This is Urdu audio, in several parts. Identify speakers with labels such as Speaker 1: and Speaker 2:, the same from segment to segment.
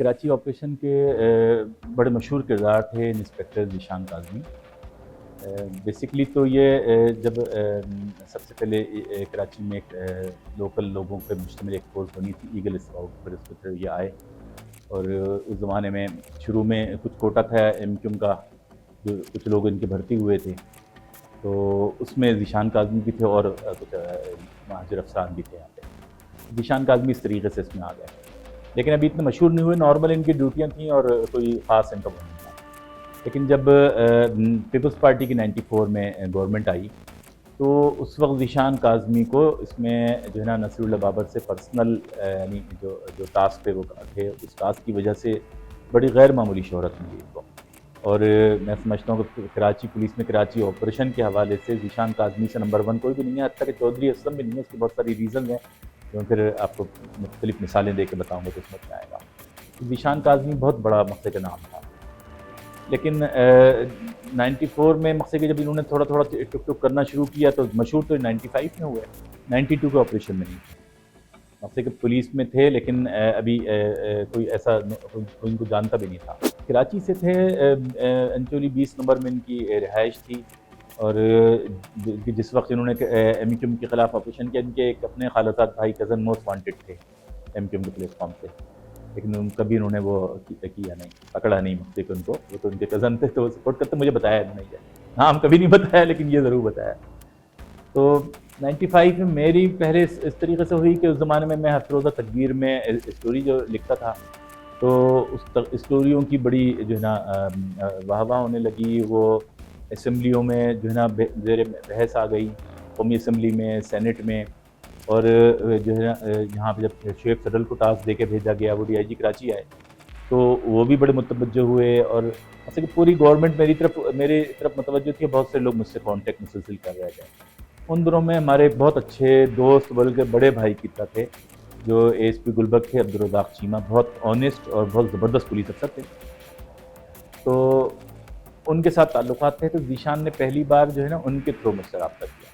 Speaker 1: کراچی آپریشن کے بڑے مشہور کردار تھے انسپیکٹر ذیشان کاظمی۔ بیسکلی تو یہ جب سب سے پہلے کراچی میں ایک لوکل لوگوں پہ مشتمل ایک فورس بنی تھی ایگل اسکاؤٹ، پھر اس کے پھر یہ آئے، اور اس زمانے میں شروع میں کچھ کوٹا تھا ایم کیو ایم کا، جو کچھ لوگ ان کے بھرتی ہوئے تھے، تو اس میں ذیشان کاظمی بھی تھے اور کچھ مہاجر افسران بھی تھے یہاں پہ۔ ذیشان کاظمی اس طریقے سے اس میں آ گئے، لیکن ابھی اتنے مشہور نہیں ہوئے، نارمل ان کی ڈیوٹیاں تھیں اور کوئی خاص ان کا وہ نہیں تھا۔ لیکن جب پیپلز پارٹی کی 94 میں گورنمنٹ آئی، تو اس وقت ذیشان کاظمی کو اس میں جو ہے نا نصیر اللہ بابر سے پرسنل یعنی جو ٹاسک پہ وہ تھے، اس ٹاسک کی وجہ سے بڑی غیر معمولی شہرت ملی ان کو، اور میں سمجھتا ہوں کہ کراچی پولیس میں کراچی آپریشن کے حوالے سے ذیشان کاظمی سے نمبر 1 کوئی بھی نہیں ہے، حتیٰ کہ چودھری اسلم بھی نہیں ہے۔ اس کی بہت ساری ریزنز ہیں جو پھر آپ کو مختلف مثالیں دے کے بتاؤں گا تو اس میں کیا آئے گا۔ ذیشان کاظمی بہت بڑا مقصد کا نام تھا، لیکن 94 میں مقصد کہ جب انہوں نے تھوڑا تھوڑا ٹک ٹک کرنا شروع کیا تو مشہور تو 95 میں ہوئے، 92 کے آپریشن میں نہیں تھے۔ مقصد کہ پولیس میں تھے لیکن ابھی کوئی ایسا کوئی ان کو جانتا بھی نہیں تھا۔ کراچی سے تھے، انچولی 20 نمبر میں ان کی رہائش تھی، اور جس وقت انہوں نے ایم کیو ایم کے خلاف آپریشن کیا، ان کے ایک اپنے خالصات بھائی کزن موسٹ وانٹڈ تھے ایم کیو ایم کے پلیٹ فارم پہ، لیکن کبھی انہوں نے وہ کیا نہیں، پکڑا نہیں مقصد کہ ان کو، وہ تو ان کے کزن تھے تو وہ سپورٹ کرتے، مجھے بتایا نہیں ہے، نام کبھی نہیں بتایا لیکن یہ ضرور بتایا۔ تو 95 میں میری پہلے اس طریقے سے ہوئی کہ اس زمانے میں ہفتے روزہ تکبیر میں اسٹوری جو لکھتا تھا، تو اس اسٹوریوں کی بڑی جو ہے نا واہ واہ ہونے لگی، وہ اسمبلیوں میں جو ہے نا زیر بحث آ گئی، قومی اسمبلی میں، سینٹ میں، اور جو ہے نا یہاں پہ جب شعیب صدر کو ٹاسک دے کے بھیجا گیا، وہ ڈی آئی جی کراچی آئے تو وہ بھی بڑے متوجہ ہوئے، اور ایسے کہ پوری گورنمنٹ میری طرف متوجہ تھی، بہت سے لوگ مجھ سے کانٹیکٹ مسلسل کر رہے تھے۔ ان دنوں میں ہمارے بہت اچھے دوست بلکہ بڑے بھائی کی طرح تھے جو اے ایس پی گلبرگ تھے، عبدالرزاق چیمہ، بہت آنیسٹ اور بہت زبردست پولیس افسر تھے، تو ان کے ساتھ تعلقات تھے۔ تو ذیشان نے پہلی بار جو ہے نا ان کے تھرو مجھ سے رابطہ کیا۔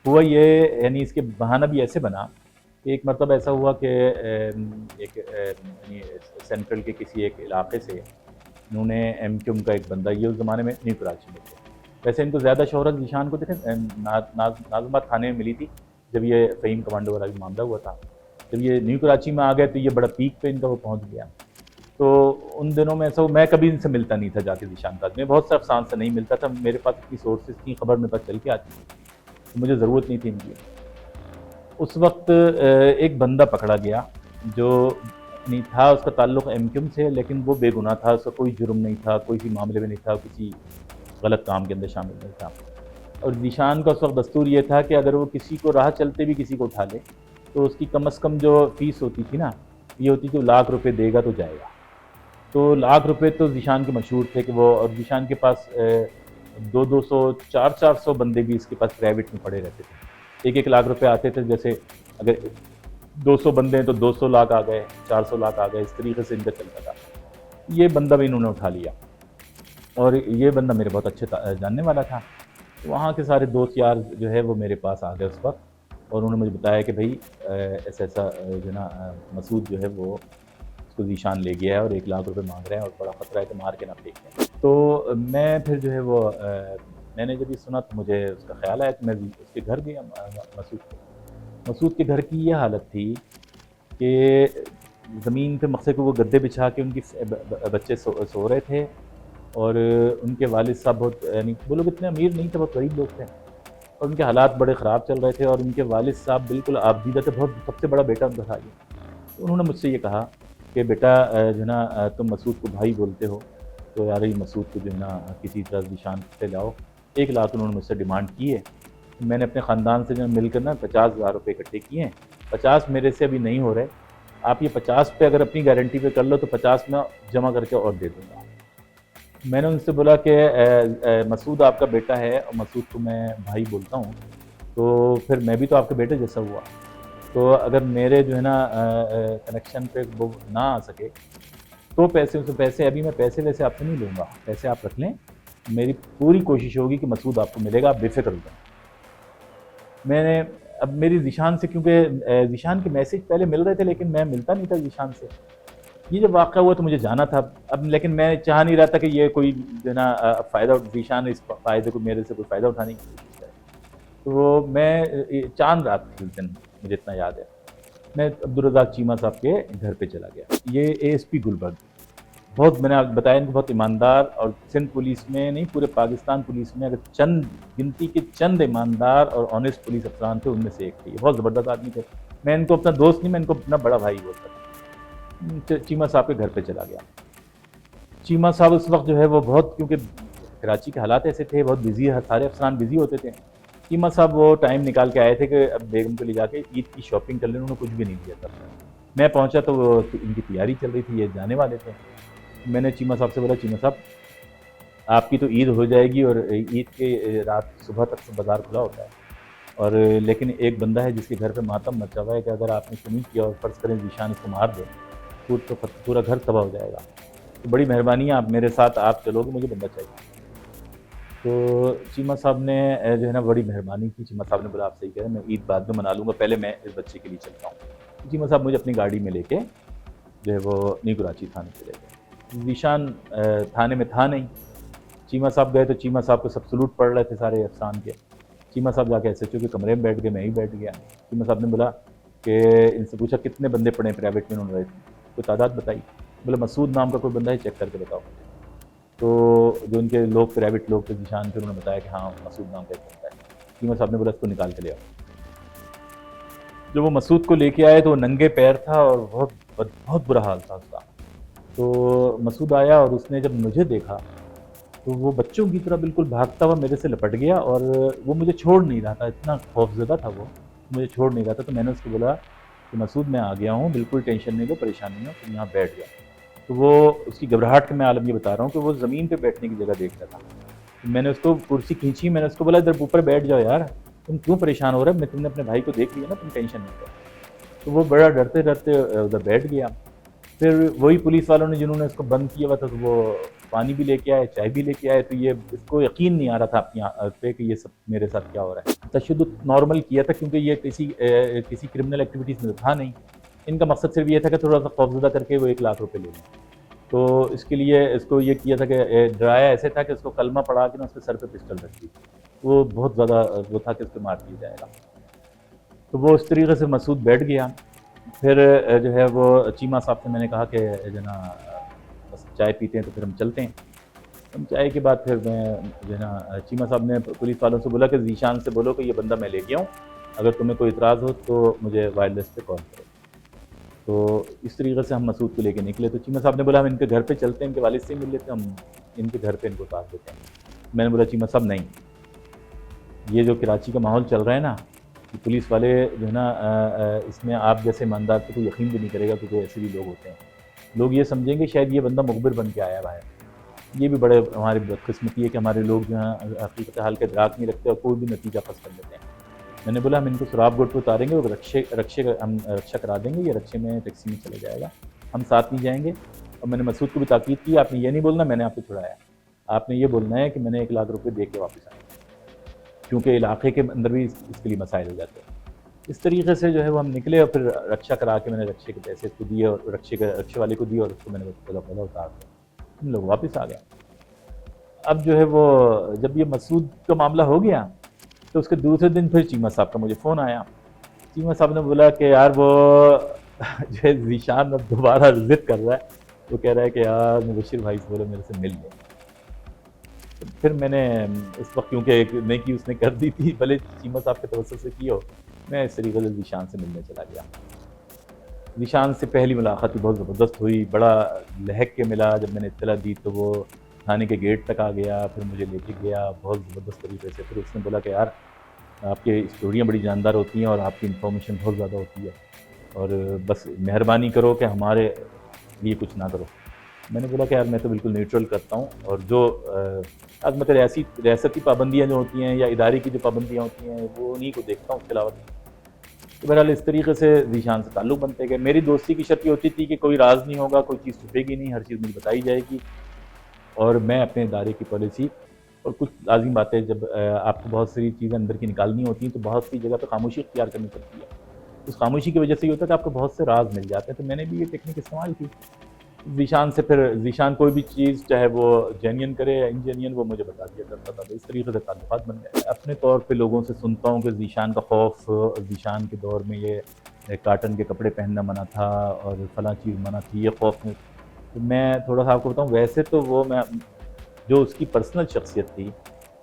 Speaker 1: ہوا یہ، یعنی اس کے بہانہ بھی ایسے بنا کہ ایک مرتبہ ایسا ہوا کہ ایک یعنی سینٹرل کے کسی ایک علاقے سے انہوں نے ایم کیو ایم کا ایک بندہ، یہ اس زمانے میں نیو کراچی میں تھے، ویسے ان کو زیادہ شہرت ذیشان کو دیکھیں ناظم آباد تھانے میں ملی تھی جب یہ فہیم کمانڈو والا بھی معاملہ ہوا تھا۔ جب یہ نیو کراچی میں آ گئے تو یہ بڑا پیک پہ ان کا وہ پہنچ گیا۔ تو ان دنوں میں ایسا میں کبھی ان سے ملتا نہیں تھا جا کے ذیشان کاظمی، میں بہت سے افسان سے نہیں ملتا تھا، میرے پاس اتنی سورسز تھیں، خبر میرے پاس چل کے آتی تھی، مجھے ضرورت نہیں تھی ان کی۔ اس وقت ایک بندہ پکڑا گیا جو نہیں تھا، اس کا تعلق ایم کیو ایم سے، لیکن وہ بے گناہ تھا، اس کا کوئی جرم نہیں تھا، کوئی بھی معاملے میں نہیں تھا، کسی غلط کام کے اندر شامل نہیں تھا۔ اور ذیشان کا اس وقت دستور یہ تھا کہ اگر وہ کسی کو راہ چلتے بھی کسی کو اٹھا لے تو اس کی کم از کم جو فیس ہوتی تھی نا، یہ ہوتی کہ وہ ₹1,00,000 دے گا تو جائے گا۔ تو ₹1,00,000 تو ذیشان کے مشہور تھے کہ وہ، اور ذیشان کے پاس 200 400 بندے بھی اس کے پاس پرائیویٹ میں پڑے رہتے تھے، 1,00,000 آتے تھے، جیسے اگر 200 بندے ہیں تو 200 لاکھ آ گئے، 400 لاکھ آ گئے، اس طریقے سے ان کا چلتا تھا۔ یہ بندہ بھی انہوں نے اٹھا لیا، اور یہ بندہ میرے بہت اچھے جاننے والا تھا۔ وہاں کے سارے دوست یار جو ہے وہ میرے پاس آ گئے اس وقت، اور انہوں نے مجھے بتایا کہ بھائی ایسا ایسا جو ہے نا مسعود جو ہے وہ اس کو ذیشان لے گیا ہے اور ₹1,00,000 مانگ رہے ہیں، اور بڑا خطرہ ہے کہ مار کے نہ پھینک دیں۔ تو میں پھر جو ہے وہ میں نے جب یہ سنا تو مجھے اس کا خیال آیا کہ میں اس کے گھر گیا، مسعود کے گھر کی یہ حالت تھی کہ زمین پہ مقصد کہ وہ گدے بچھا کے ان کی بچے سو رہے تھے، اور ان کے والد صاحب بہت، یعنی وہ لوگ اتنے امیر نہیں تھے، بہت غریب لوگ تھے، اور ان کے حالات بڑے خراب چل رہے تھے، اور ان کے والد صاحب بالکل آبدیدہ تھے، بہت سب سے بڑا بیٹا ان کا تھا یہ۔ تو انہوں نے مجھ سے یہ کہا کہ بیٹا جو ہے نا تم مسعود کو بھائی بولتے ہو، تو یار یہ مسعود کو جو ہے نا کسی طرح ذیشان سے لاؤ۔ 1,00,000 انہوں نے مجھ سے ڈیمانڈ کی ہے، میں نے اپنے خاندان سے جو مل کر نا ₹50,000 اکٹھے کیے ہیں، 50 میرے سے ابھی نہیں ہو رہے، آپ یہ 50 پہ اگر اپنی گارنٹی پہ کر لو تو 50 میں جمع کر کے اور دے دوں گا۔ میں نے ان سے بولا کہ مسعود آپ کا بیٹا ہے اور مسعود کو میں بھائی بولتا ہوں، تو پھر میں بھی تو آپ کے بیٹے جیسا ہوا، تو اگر میرے جو ہے نا کنیکشن پہ وہ نہ آ سکے تو پیسے ابھی میں پیسے ویسے آپ سے نہیں لوں گا، پیسے آپ رکھ لیں، میری پوری کوشش ہوگی کہ مسعود آپ کو ملے گا، آپ بے فکر ہو جائیں۔ میں نے اب میری ذیشان سے، کیونکہ ذیشان کے میسج پہلے مل رہے تھے لیکن میں ملتا نہیں تھا ذیشان سے، یہ جب واقعہ ہوا تو مجھے جانا تھا اب، لیکن میں چاہ نہیں رہا تھا کہ یہ کوئی جو ہے نا فائدہ، ذیشان اس فائدے کو میرے سے کوئی فائدہ اٹھانے کی کوشش کرے. تو میں چاند رات تھی اس دن، مجھے اتنا یاد ہے. میں عبدالرزاق چیمہ صاحب کے گھر پہ چلا گیا. یہ اے ایس پی گلبرگ، بہت میں نے بتایا ان کو بہت ایماندار، اور سندھ پولیس میں نہیں پورے پاکستان پولیس میں اگر چند گنتی کے چند ایماندار اور آنیسٹ پولیس افسران تھے ان میں سے ایک تھے. یہ بہت زبردست آدمی تھے. میں ان کو اپنا دوست نہیں، میں ان کو اپنا بڑا بھائی بولتا تھا. چیمہ صاحب کے گھر پہ چلا گیا. چیمہ صاحب اس وقت جو ہے وہ بہت، کیونکہ کراچی کے حالات ایسے تھے، بہت بزی، سارے افسران بزی ہوتے تھے. چیمہ صاحب وہ ٹائم نکال کے آئے تھے کہ اب بیگم کو لے جا کے عید کی شاپنگ کر لیں. انہوں نے کچھ بھی نہیں دیا تھا. میں پہنچا تو وہ ان کی تیاری چل رہی تھی، یہ جانے والے تھے. میں نے چیمہ صاحب سے بولا چیمہ صاحب آپ کی تو عید ہو جائے گی اور عید کے رات صبح تک سے بازار کھلا ہوتا ہے، اور لیکن ایک بندہ ہے جس کے گھر پہ ماتم مچا ہوا ہے کہ اگر آپ نے شنی کیا اور فرض کریں ذیشان اس کو مار دے تو پورا گھر تباہ ہو جائے گا. تو بڑی مہربانی ہے، آپ میرے ساتھ آپ چلو گے، مجھے بندہ چاہیے. تو چیمہ صاحب نے جو ہے نا بڑی مہربانی کی. چیمہ صاحب نے بولا آپ صحیح کہہ رہے ہیں، میں عید بعد میں منا لوں گا، پہلے میں اس بچے کے لیے چلتا ہوں. چیمہ صاحب مجھے اپنی گاڑی میں لے کے جو ہے وہ نیو کراچی تھانے چلے گئے. ذیشان تھانے میں تھا نہیں. چیمہ صاحب گئے تو چیمہ صاحب کو سب سلوٹ پڑ رہے تھے سارے افسران کے. چیمہ صاحب جا کے ایس ایچ او کے کمرے میں بیٹھ گئے، میں ہی بیٹھ گیا. چیمہ صاحب نے بولا کہ ان سے پوچھا کتنے بندے پڑے ہیں پرائیویٹ میں، انہوں نے کوئی تعداد بتائی. بولا مسعود نام کا کوئی بندہ ہے، چیک کر کے بتاؤ. تو جو ان کے لوگ پرائیویٹ لوگ تھے ذیشان کے، انہوں نے بتایا کہ ہاں مسعود نام کا ایک بندہ ہے. چیمہ صاحب نے بولا اس کو نکال کے لے آؤ. جب وہ مسعود کو لے کے آئے تو وہ ننگے پیر تھا اور بہت برا حال تھا اس کا. تو مسعود آیا اور اس نے جب مجھے دیکھا تو وہ بچوں کی طرح بالکل بھاگتا ہوا میرے سے لپٹ گیا، اور وہ مجھے چھوڑ نہیں رہا تھا. اتنا خوفزدہ تھا وہ، مجھے چھوڑ نہیں رہا تھا. تو میں نے اس کو بولا کہ مسعود میں آ گیا ہوں، بالکل ٹینشن نہیں لو، پریشان نہیں ہو، تم یہاں بیٹھ جاؤ. تو وہ اس کی گھبراہٹ کے میں عالم یہ بتا رہا ہوں کہ وہ زمین پہ بیٹھنے کی جگہ دیکھ رہا تھا. میں نے اس کو کرسی کھینچی، میں نے اس کو بولا ادھر اوپر بیٹھ جاؤ یار، تم کیوں پریشان ہو رہے ہو، تم نے اپنے بھائی کو دیکھ لیا نا، تم ٹینشن نہیں کرو. تو وہ بڑا ڈرتے ڈرتے ادھر بیٹھ گیا. پھر وہی پولیس والوں نے جنہوں نے اس کو بند کیا ہوا تھا تو وہ پانی بھی لے کے آئے، چائے بھی لے کے آئے. تو یہ اس کو یقین نہیں آ رہا تھا اپنی پہ کہ یہ سب میرے ساتھ کیا ہو رہا ہے. تشدد نارمل کیا تھا کیونکہ یہ کسی کرمنل ایکٹیویٹیز میں تھا نہیں. ان کا مقصد صرف یہ تھا کہ تھوڑا سا خوفزدہ کر کے وہ 1,00,000 روپے لے لیں. تو اس کے لیے اس کو یہ کیا تھا کہ ڈرایا ایسے تھا کہ اس کو کلمہ پڑھا کے نا اس کے سر پہ پسٹل رکھ دی. وہ بہت زیادہ وہ تھا کہ اس کو مار دیا جائے گا. تو وہ اس طریقے سے مسعود بیٹھ گیا. پھر جو ہے وہ چیمہ صاحب سے میں نے کہا کہ جو ہے نا بس چائے پیتے ہیں تو پھر ہم چلتے ہیں. ہم چائے کے بعد پھر میں جو ہے نا چیمہ صاحب نے پولیس والوں سے بولا کہ ذیشان سے بولو کہ یہ بندہ میں لے گیا ہوں، اگر تمہیں کوئی اعتراض ہو تو مجھے وائرلیس پہ کال کرو. تو اس طریقے سے ہم مسعود کو لے کے نکلے. تو چیمہ صاحب نے بولا ہم ان کے گھر پہ چلتے ہیں، ان کے والد سے مل لیتے ہیں، ہم ان کے گھر پہ ان کو اتار دیتے ہیں. میں نے بولا چیمہ صاحب نہیں، یہ جو کراچی کا ماحول چل رہا ہے نا، پولیس والے جو ہے نا اس میں آپ جیسے ایماندار پہ کوئی یقین بھی نہیں کرے گا، کیونکہ ایسے بھی لوگ ہوتے ہیں. لوگ یہ سمجھیں گے شاید یہ بندہ مخبر بن کے آیا ہوا ہے. یہ بھی بڑے ہماری بدقسمتی ہے کہ ہمارے لوگ جو ہیں حقیقت حال کا ادراک نہیں رکھتے اور کوئی بھی نتیجہ پس کر لیتے ہیں. میں نے بولا ہم ان کو سراب گوٹ پہ اتاریں گے اور ہم رکشا کرا دیں گے، یہ رکشے میں ٹیکسی میں چلا جائے گا، ہم ساتھ نہیں جائیں گے. اور میں نے مسعود کو بھی تاکید کی، آپ نے یہ نہیں بولنا میں نے آپ کو چھڑایا، آپ نے یہ بولنا ہے کہ میں نے 1,00,000 روپے دے کے واپس آیا، کیونکہ علاقے کے اندر بھی اس کے لیے مسائل ہو جاتے ہیں. اس طریقے سے جو ہے وہ ہم نکلے اور پھر رکشا کرا کے میں نے رکشے کے پیسے اس کو دیے اور رکشے والے کو دیے اور اس کو میں نے پہلا اتار دیا. ہم لوگ واپس آ گئے. اب جو ہے وہ جب یہ مسعود کا معاملہ ہو گیا تو اس کے دوسرے دن پھر چیمہ صاحب کا مجھے فون آیا. چیمہ صاحب نے بولا کہ یار وہ جو ہے ذیشان اب دوبارہ ضد کر رہا ہے، وہ کہہ رہا ہے کہ یار مبشر بھائی سے بولو میرے سے مل لے. پھر میں نے اس وقت کیونکہ ایک نیکی اس نے کر دی تھی، بھلے چیمہ صاحب کے توسط سے کی ہو، میں اس طریقے سے ذیشان سے ملنے چلا گیا. ذیشان سے پہلی ملاقات بہت زبردست ہوئی، بڑا لہک کے ملا. جب میں نے اطلاع دی تو وہ تھانے کے گیٹ تک آ گیا، پھر مجھے لے کے گیا بہت زبردست طریقے سے. پھر اس نے بولا کہ یار آپ کی اسٹوریاں بڑی جاندار ہوتی ہیں اور آپ کی انفارمیشن بہت زیادہ ہوتی ہے، اور بس مہربانی کرو کہ ہمارے لیے کچھ نہ کرو. میں نے بولا کہ یار میں تو بالکل نیوٹرل کرتا ہوں، اور جو عظمت ریاستی پابندیاں جو ہوتی ہیں یا ادارے کی جو پابندیاں ہوتی ہیں وہ انہیں کو دیکھتا ہوں اس کے علاوہ. تو بہرحال اس طریقے سے ذیشان سے تعلق بنتے گئے. میری دوستی کی شرط یہ ہوتی تھی کہ کوئی راز نہیں ہوگا، کوئی چیز چھپے گی نہیں، ہر چیز مجھے بتائی جائے گی. اور میں اپنے ادارے کی پالیسی اور کچھ لازم باتیں جب آپ کو بہت ساری چیزیں اندر کی نکالنی ہوتی ہیں تو بہت سی جگہ پہ خاموشی اختیار کرنی پڑتی ہے. اس خاموشی کی وجہ سے یہ ہوتا ہے کہ آپ کو بہت سے راز مل جاتے ہیں. تو میں نے بھی یہ ٹیکنیک استعمال کی. ذیشان سے پھر ذیشان کوئی بھی چیز چاہے وہ جینین کرے یا انجینین وہ مجھے بتا دیا کرتا تھا. اس طریقے سے تعلقات بن گئے. اپنے طور پہ لوگوں سے سنتا ہوں کہ ذیشان کا خوف، ذیشان کے دور میں یہ کاٹن کے کپڑے پہننا منع تھا اور فلاں چیز منع تھی، یہ خوف میں. تو میں تھوڑا سا آپ کو بتاؤں، ویسے تو وہ میں جو اس کی پرسنل شخصیت تھی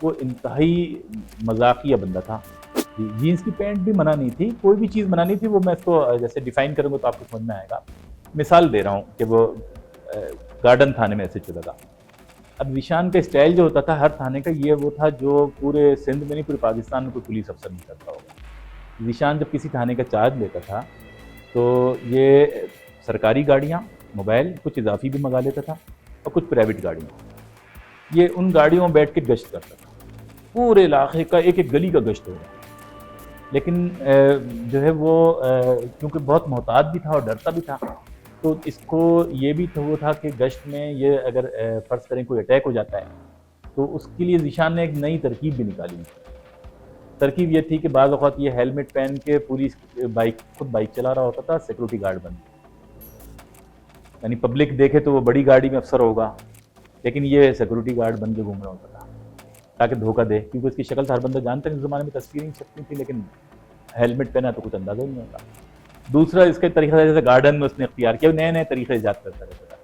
Speaker 1: وہ انتہائی مذاقیہ بندہ تھا. جینس کی پینٹ بھی منع نہیں تھی، کوئی بھی چیز منع نہیں تھی. وہ میں اس کو جیسے ڈیفائن کروں گا تو آپ کو سمجھ میں آئے گا. مثال دے رہا ہوں کہ وہ گارڈن تھانے میں ایسے چلا گا. اب ذیشان کا اسٹائل جو ہوتا تھا ہر تھانے کا، یہ وہ تھا جو پورے سندھ میں نہیں پورے پاکستان میں کوئی پولیس افسر نہیں کرتا ہوگا. ذیشان جب کسی تھانے کا چارج لیتا تھا تو یہ سرکاری گاڑیاں، موبائل کچھ اضافی بھی منگا لیتا تھا اور کچھ پرائیویٹ گاڑیاں. یہ ان گاڑیوں میں بیٹھ کے گشت کرتا تھا، پورے علاقے کا ایک ایک گلی کا گشت ہو رہا. لیکن جو ہے وہ کیونکہ بہت محتاط بھی تھا اور ڈرتا بھی تھا، تو اس کو یہ بھی وہ تھا کہ گشت میں یہ اگر فرض کریں کوئی اٹیک ہو جاتا ہے تو اس کے لیے ذیشان نے ایک نئی ترکیب بھی نکالی. ترکیب یہ تھی کہ بعض اوقات یہ ہیلمٹ پہن کے پولیس خود بائک چلا رہا ہوتا تھا، سیکورٹی گارڈ بن کے. یعنی پبلک دیکھے تو وہ بڑی گاڑی میں افسر ہوگا لیکن یہ سیکورٹی گارڈ بن کے گھوم رہا ہوتا تھا تاکہ دھوکہ دے، کیونکہ اس کی شکل تو ہر بندہ جانتا ہے. اس زمانے میں تصویریں چھپتی تھی لیکن ہیلمٹ پہنا تو کچھ اندازہ ہی نہیں ہوتا. دوسرا اس کا طریقہ جیسے گارڈن میں اس نے اختیار کیا، نئے نئے طریقے ایجاد کرتا رہتا تھا.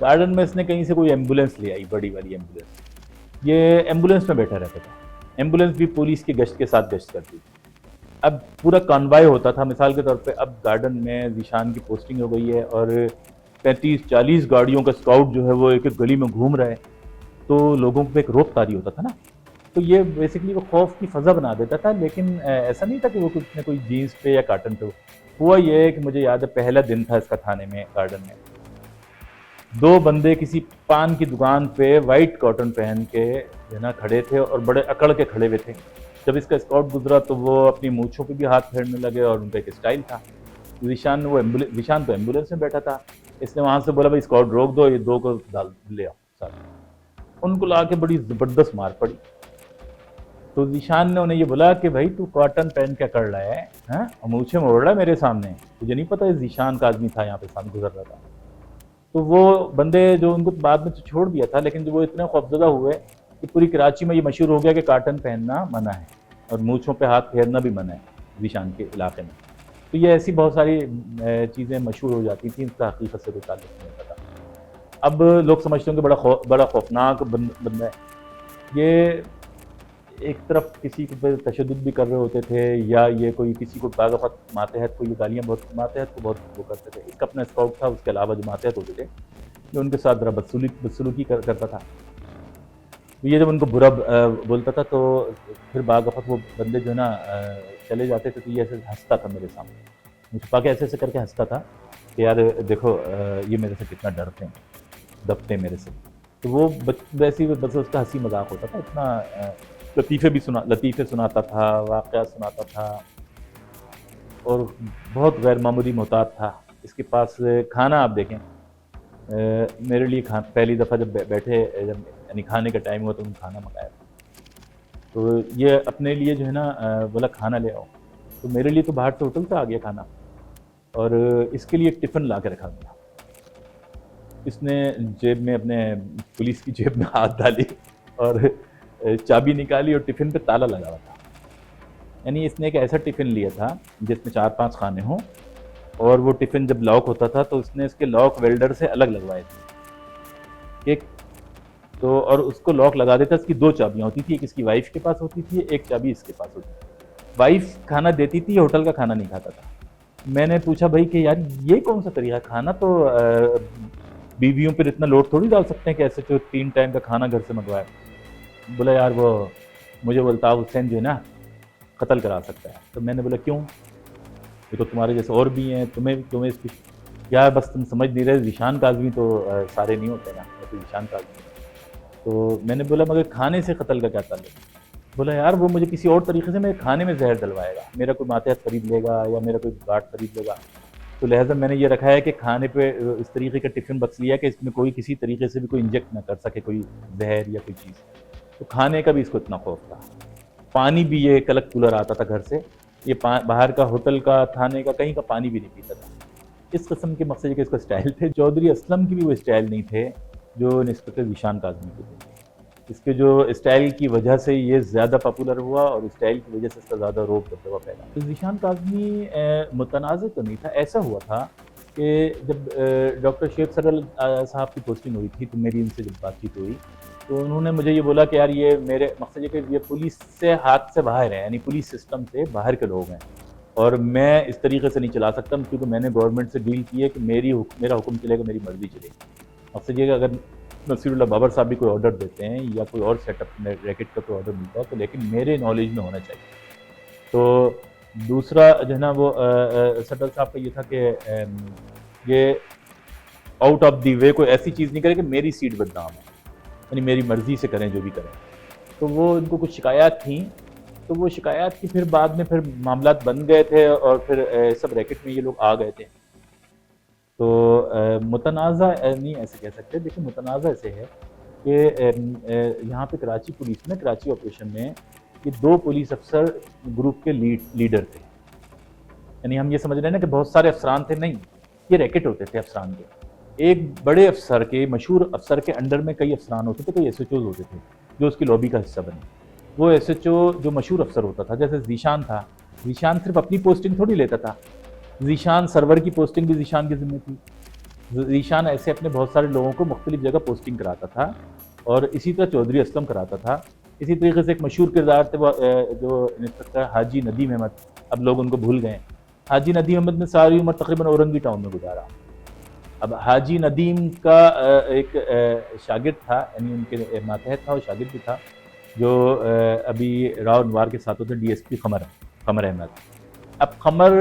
Speaker 1: گارڈن میں اس نے کہیں سے کوئی ایمبولینس لے آئی، بڑی والی ایمبولینس. یہ ایمبولینس میں بیٹھا رہتا تھا. ایمبولینس بھی پولیس کی گشت کے ساتھ گشت کرتی تھی. اب پورا کانوائے ہوتا تھا. مثال کے طور پہ اب گارڈن میں ذیشان کی پوسٹنگ ہو گئی ہے اور 35-40 گاڑیوں کا اسکاؤٹ جو ہے وہ ایک ایک گلی میں گھوم رہا ہے، تو لوگوں پہ ایک رعب طاری ہوتا تھا نا. تو یہ بیسکلی وہ خوف کی فضا بنا دیتا تھا. لیکن ایسا نہیں تھا کہ وہ کچھ نہ کوئی جینس پہ یا کاٹن پہ. ہوا یہ ہے کہ مجھے یاد ہے پہلا دن تھا اس کا تھانے میں گارڈن میں. 2 بندے کسی پان کی دکان پہ وائٹ کاٹن پہن کے جو ہے نا کھڑے تھے اور بڑے اکڑ کے کھڑے ہوئے تھے. جب اس کا اسکاؤٹ گزرا تو وہ اپنی مونچھوں پہ بھی ہاتھ پھیرنے لگے اور ان کا ایک اسٹائل تھا. ذیشان تو ایمبولینس میں بیٹھا تھا. اس نے وہاں سے بولا بھائی اسکاؤٹ روک دو، یہ 2 کو لے آؤ ساتھ. ان کو لا کے بڑی زبردست مار پڑی. تو ذیشان نے انہیں یہ بولا کہ بھائی تو کاٹن پہن کے کر رہا ہے اور مونچھیں موڑ رہا ہے میرے سامنے، تجھے نہیں پتا یہ ذیشان کا آدمی تھا یہاں پہ سامنے گزر رہا تھا. تو وہ بندے جو ان کو بعد میں تو چھوڑ دیا تھا لیکن جو وہ اتنے خوفزدہ ہوئے کہ پوری کراچی میں یہ مشہور ہو گیا کہ کاٹن پہننا منع ہے اور مونچھوں پہ ہاتھ پھیرنا بھی منع ہے ذیشان کے علاقے میں. تو یہ ایسی بہت ساری چیزیں مشہور ہو جاتی تھیں، ان کا حقیقت سے کوئی تعلق نہیں ہوتا تھا. اب لوگ سمجھتے ہیں کہ بڑا خوفناک بندہ ہے. یہ ایک طرف کسی پہ تشدد بھی کر رہے ہوتے تھے یا یہ کوئی کسی کو بعض اوقات ماتحت کو یہ گالیاں ماتحت کو بہت وہ کرتے تھے. اس کا اپنا اسکاؤٹ تھا، اس کے علاوہ جو ماتحت ہوتے تھے جو ان کے ساتھ ذرا بدسلوکی کرتا تھا. یہ جب ان کو برا بولتا تھا تو پھر بعض وقت وہ بندے جو ہے نا چلے جاتے تھے تو یہ ایسے ہنستا تھا میرے سامنے، مجھے چھپا کے ایسے کر کے ہنستا تھا کہ یار دیکھو یہ میرے سے کتنا ڈرتے ہیں، دبتے ہیں میرے سے. تو وہ ویسے بس اس کا ہنسی مذاق ہوتا تھا. اتنا لطیفے سناتا تھا، واقعات سناتا تھا اور بہت غیر معمولی محتاط تھا. اس کے پاس کھانا آپ دیکھیں، میرے لیے پہلی دفعہ جب بیٹھے یعنی کھانے کا ٹائم ہوا تو انہوں نے کھانا منگایا تو یہ اپنے لیے جو ہے نا بولا کھانا لے آؤ. تو میرے لیے تو باہر سے ہوٹل سے آ گیا کھانا اور اس کے لیے ایک ٹفن لا کے رکھا گیا. اس نے جیب میں اپنے پولیس کی جیب میں ہاتھ ڈالی اور چابی نکالی اور ٹفن پہ تالا لگا ہوا تھا. یعنی اس نے ایک ایسا ٹفن لیا تھا جس میں 4-5 خانے ہوں اور وہ ٹفن جب لاک ہوتا تھا تو اس نے اس کے لاک ویلڈر سے الگ لگوائے تھے ایک تو، اور اس کو لاک لگا دیتا. اس کی 2 چابیاں ہوتی تھی، ایک اس کی وائف کے پاس ہوتی تھی، ایک چابی اس کے پاس ہوتی تھی. وائف کھانا دیتی تھی، ہوٹل کا کھانا نہیں کھاتا تھا. میں نے پوچھا بھائی کہ یار یہ کون سا طریقہ، کھانا تو بیویوں پر اتنا لوڈ تھوڑی ڈال سکتے ہیں کہ ایسے جو 3 ٹائم کا کھانا گھر سے منگوایا. بولا یار وہ مجھے وہ الطاف حسین جو ہے نا قتل کرا سکتا ہے. تو میں نے بولا کیوں، یہ تو تمہارے جیسے اور بھی ہیں، تمہیں اس کی یار بس تم سمجھ نہیں رہے، ذیشان کا آدمی تو سارے نہیں ہوتے نا، تو ذیشان کا آدمی. تو میں نے بولا مگر کھانے سے قتل کا کیا تعلق. بولا یار وہ مجھے کسی اور طریقے سے میرے کھانے میں زہر ڈلوائے گا، میرا کوئی ماتحت خرید لے گا یا میرا کوئی گارڈ خرید لے گا. تو لہٰذا میں نے یہ رکھا ہے کہ کھانے پہ اس طریقے کا ٹفن بکس لیا کہ اس میں کوئی کسی طریقے سے بھی کوئی انجیکٹ نہ کر سکے کوئی زہر یا کوئی چیز. تو کھانے کا بھی اس کو اتنا خوف تھا. پانی بھی یہ کلک کولر آتا تھا گھر سے، یہ باہر کا ہوٹل کا تھانے کا کہیں کا پانی بھی نہیں پیتا تھا. اس قسم کے مقصد کے اس کا سٹائل تھے. چودھری اسلم کی بھی وہ سٹائل نہیں تھے جو انسپکٹر ذیشان کاظمی کے تھے. اس کے جو اسٹائل کی وجہ سے یہ زیادہ پاپولر ہوا اور اسٹائل کی وجہ سے اس کا زیادہ روب دبدبہ پیدا. تو ذیشان کاظمی متنازع تو نہیں تھا. ایسا ہوا تھا کہ جب ڈاکٹر شعیب سرل صاحب کی پوسٹنگ ہوئی تھی تو میری ان سے جب بات چیت ہوئی تو انہوں نے مجھے یہ بولا کہ یار یہ میرے مقصد یہ کہ یہ پولیس سے ہاتھ سے باہر ہے, یعنی پولیس سسٹم سے باہر کے لوگ ہیں اور میں اس طریقے سے نہیں چلا سکتا کیونکہ میں نے گورنمنٹ سے ڈیل کی ہے کہ میرا حکم چلے گا, میری مرضی چلے گی. مقصد یہ کہ اگر نصیر اللہ بابر صاحب بھی کوئی آرڈر دیتے ہیں یا کوئی اور سیٹ اپ ریکٹ کا کوئی آرڈر ملتا ہے تو لیکن میرے نالج میں ہونا چاہیے. تو دوسرا جو ہے نا وہ صدر صاحب کا یہ تھا کہ یہ آؤٹ آف دی وے کوئی ایسی چیز نہیں کرے کہ میری سیٹ بدنام ہے, یعنی میری مرضی سے کریں جو بھی کریں. تو وہ ان کو کچھ شکایات تھیں تو وہ شکایات کی پھر بعد میں پھر معاملات بن گئے تھے اور پھر سب ریکٹ میں یہ لوگ آ گئے تھے. تو متنازع نہیں ایسے کہہ سکتے, لیکن متنازع ایسے ہے کہ یہاں پہ کراچی پولیس میں کراچی آپریشن میں یہ 2 پولیس افسر گروپ کے لیڈر تھے. یعنی ہم یہ سمجھ رہے ہیں نا کہ بہت سارے افسران تھے, نہیں, یہ ریکٹ ہوتے تھے افسران کے. ایک بڑے افسر کے, مشہور افسر کے انڈر میں کئی افسران ہوتے تھے, کئی ایس ایچ اوز ہوتے تھے جو اس کی لابی کا حصہ بنے. وہ ایس ایچ او جو مشہور افسر ہوتا تھا, جیسے ذیشان تھا, ذیشان صرف اپنی پوسٹنگ تھوڑی لیتا تھا, ذیشان سرور کی پوسٹنگ بھی ذیشان کی ذمہ تھی. ذیشان ایسے اپنے بہت سارے لوگوں کو مختلف جگہ پوسٹنگ کراتا تھا اور اسی طرح چودھری اسلم کراتا تھا. اسی طریقے سے ایک مشہور کردار تھے وہ جو انسپکٹر حاجی ندیم احمد, اب لوگ ان کو بھول گئے. حاجی ندیم احمد نے ساری عمر تقریباً اورنگی ٹاؤن میں گزارا. اب حاجی ندیم کا ایک شاگرد تھا, یعنی ان کے ماتحت تھا, وہ شاگرد بھی تھا جو ابھی راؤ انوار کے ساتھ ہوتے, D S P Qamar Ahmed. اب قمر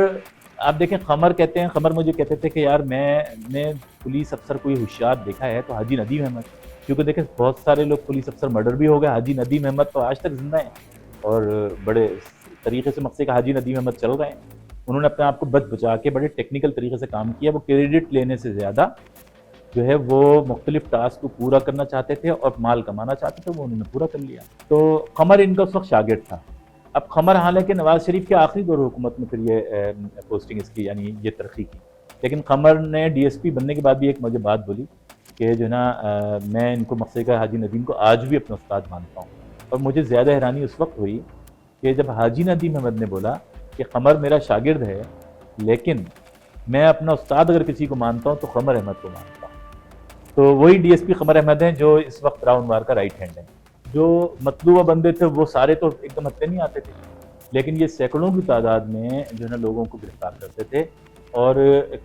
Speaker 1: آپ دیکھیں, قمر کہتے ہیں, قمر مجھے کہتے تھے کہ یار میں نے پولیس افسر کوئی ہوشیار دیکھا ہے تو حاجی ندیم احمد, کیونکہ دیکھیں بہت سارے لوگ پولیس افسر مرڈر بھی ہو گئے, حاجی ندیم احمد تو آج تک زندہ ہیں اور بڑے طریقے سے مقصد کہ حاجی ندیم احمد چل رہے ہیں. انہوں نے اپنے آپ کو بچا کے بڑے ٹیکنیکل طریقے سے کام کیا. وہ کریڈٹ لینے سے زیادہ جو ہے وہ مختلف ٹاسک کو پورا کرنا چاہتے تھے اور مال کمانا چاہتے تھے, وہ انہوں نے پورا کر لیا. تو قمر ان کا اس وقت شاگرد تھا. اب قمر حالانکہ نواز شریف کے آخری دور حکومت میں پھر یہ پوسٹنگ اس کی, یعنی یہ ترقی کی, لیکن قمر نے ڈی ایس پی بننے کے بعد بھی ایک مجھے بات بولی کہ جو ہے نا میں ان کو مقصد کا حاجی ندیم کو آج بھی اپنا استاد مانتا ہوں. اور مجھے زیادہ حیرانی اس وقت ہوئی کہ جب حاجی ندیم احمد نے بولا کہ قمر میرا شاگرد ہے لیکن میں اپنا استاد اگر کسی کو مانتا ہوں تو قمر احمد کو مانتا ہوں. تو وہی D S P Qamar Ahmed ہیں جو اس وقت راؤ انوار کا رائٹ ہینڈ ہے. جو مطلوبہ بندے تھے وہ سارے تو ایک دم ہتھے نہیں آتے تھے, لیکن یہ سینکڑوں کی تعداد میں جو ہے نا لوگوں کو گرفتار کرتے تھے اور